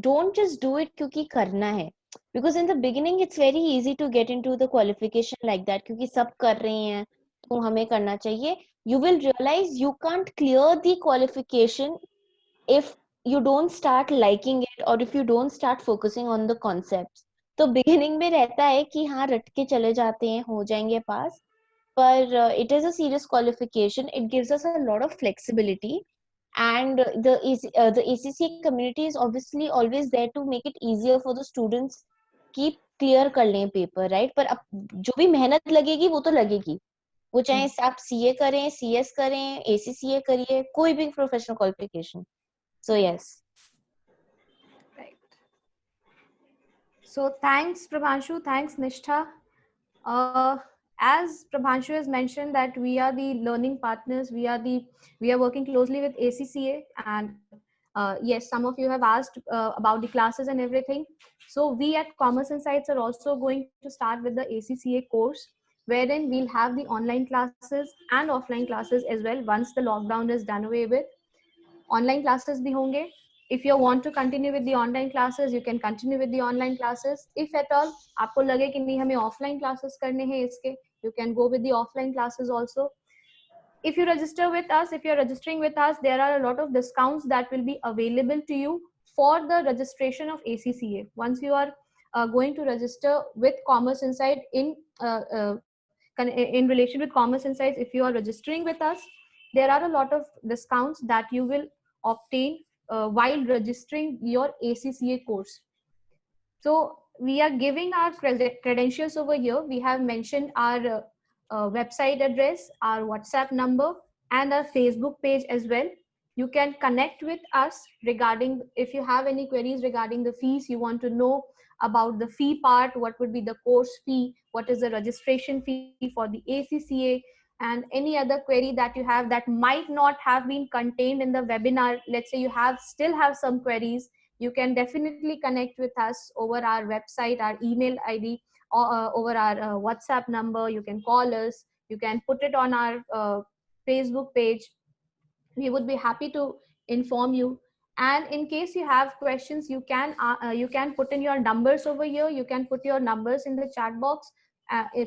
Don't just do it क्योंकि करना है. Because in the beginning it's very easy to get into the qualification like that क्योंकि सब कर रहे हैं तो हमें करना चाहिए. you will realize you can't clear the qualification if you don't start liking it or if you don't start focusing on the concepts. तो beginning में रहता है कि हाँ रट के चले जाते हैं, हो जाएंगे पास, पर it is a serious qualification. It gives us a lot of flexibility, and the ACCA community is obviously always there to make it easier for the students कि clear कर लें paper, right? पर अब जो भी मेहनत लगेगी वो तो लगेगी, वो चाहे आप CA करें, CS करें, ACCA करिए, कोई भी professional qualification. So yes. Right. So thanks Prabhanshu, thanks Nishtha. As Prabhanshu has mentioned that we are the learning partners, we are working closely with ACCA, and yes, some of you have asked about the classes and everything. So we at Commerce Insights are also going to start with the ACCA course, wherein we'll have the online classes and offline classes as well once the lockdown is done away with. Online classes bhi honge. If you want to continue with the online classes, you can continue with the online classes. If at all aapko lage ki nahi hame offline classes karne hain iske, you can go with the offline classes also. If you register with us, if you're registering with us, there are a lot of discounts that will be available to you for the registration of ACCA. Once you are going to register with Commerce Insight in relation with Commerce Insights, if you are registering with us, there are a lot of discounts that you will obtain while registering your ACCA course. So we are giving our credentials over here. We have mentioned our website address, our WhatsApp number, and our Facebook page as well. You can connect with us regarding, if you have any queries regarding the fees, you want to know about the fee part, what would be the course fee, what is the registration fee for the ACCA, and any other query that you have that might not have been contained in the webinar. Let's say you still have some queries, you can definitely connect with us over our website, our email ID, or over our WhatsApp number. You can call us, you can put it on our Facebook page. We would be happy to inform you. And in case you have questions, you can put in your numbers over here. You can put your numbers in the chat box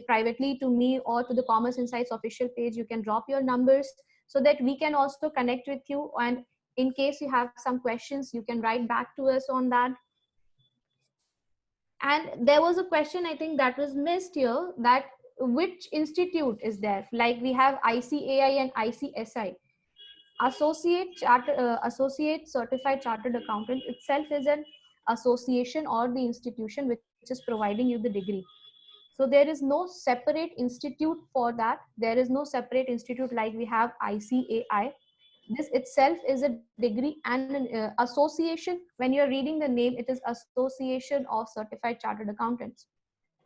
privately to me or to the Commerce Insights official page. You can drop your numbers so that we can also connect with you. And in case you have some questions, you can write back to us on that. And there was a question, I think, that was missed here, that which institute is there? Like we have ICAI and ICSI. Associate Certified Chartered Accountant itself is an association or the institution which is providing you the degree. So there is no separate institute for that. There is no separate institute like we have ICAI. This itself is a degree and an association. When you're reading the name, it is Association of Certified Chartered Accountants.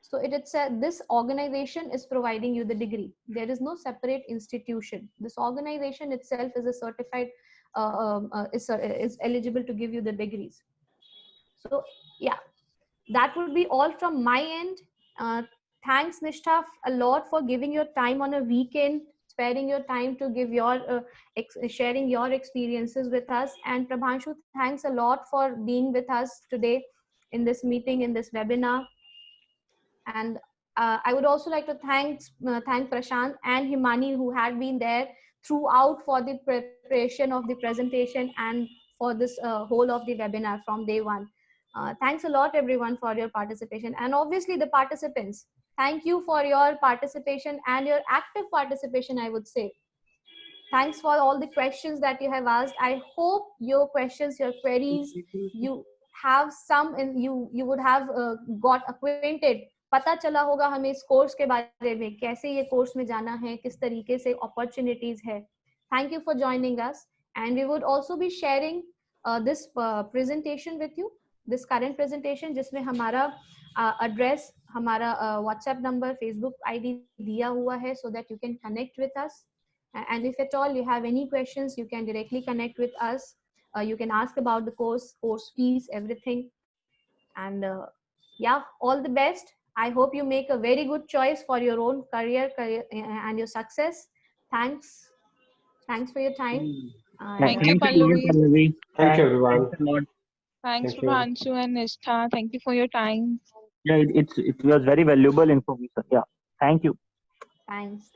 So this organization is providing you the degree. There is no separate institution. This organization itself is a certified, is eligible to give you the degrees. So yeah, that would be all from my end. Thanks Nishtha a lot for giving your time on a weekend, sparing your time to give your sharing your experiences with us. And Prabhanshu, thanks a lot for being with us today in this meeting, in this webinar. And I would also like to thank Prashant and Himani, who had been there throughout for the preparation of the presentation and for this whole of the webinar from day one. Thanks a lot everyone for your participation, and obviously the participants. Thank you for your participation and your active participation, I would say. Thanks for all the questions that you have asked. I hope your questions, your queries, you have some, and you would have got acquainted. पता चला होगा हमें इस course के बारे में, कैसे ये कोर्स में जाना है, किस तरीके से अपॉर्चुनिटीज है. Thank you for joining us, and we would also be sharing this presentation with you, this current presentation, जिसमें हमारा address, हमारा WhatsApp number, Facebook ID दिया हुआ है, so that you can connect with us. And if at all you have any questions, you can directly connect with us. You can ask about the course fees, everything. And yeah, all the best. I hope you make a very good choice for your own career and your success. Thanks for your time. Thank you, Pallavi. Thank you, everyone. Thanks a lot. Thanks, Thank you. Prabhanshu and Nishtha. Thank you for your time. Yeah, it was very valuable information. Yeah, thank you. Thanks.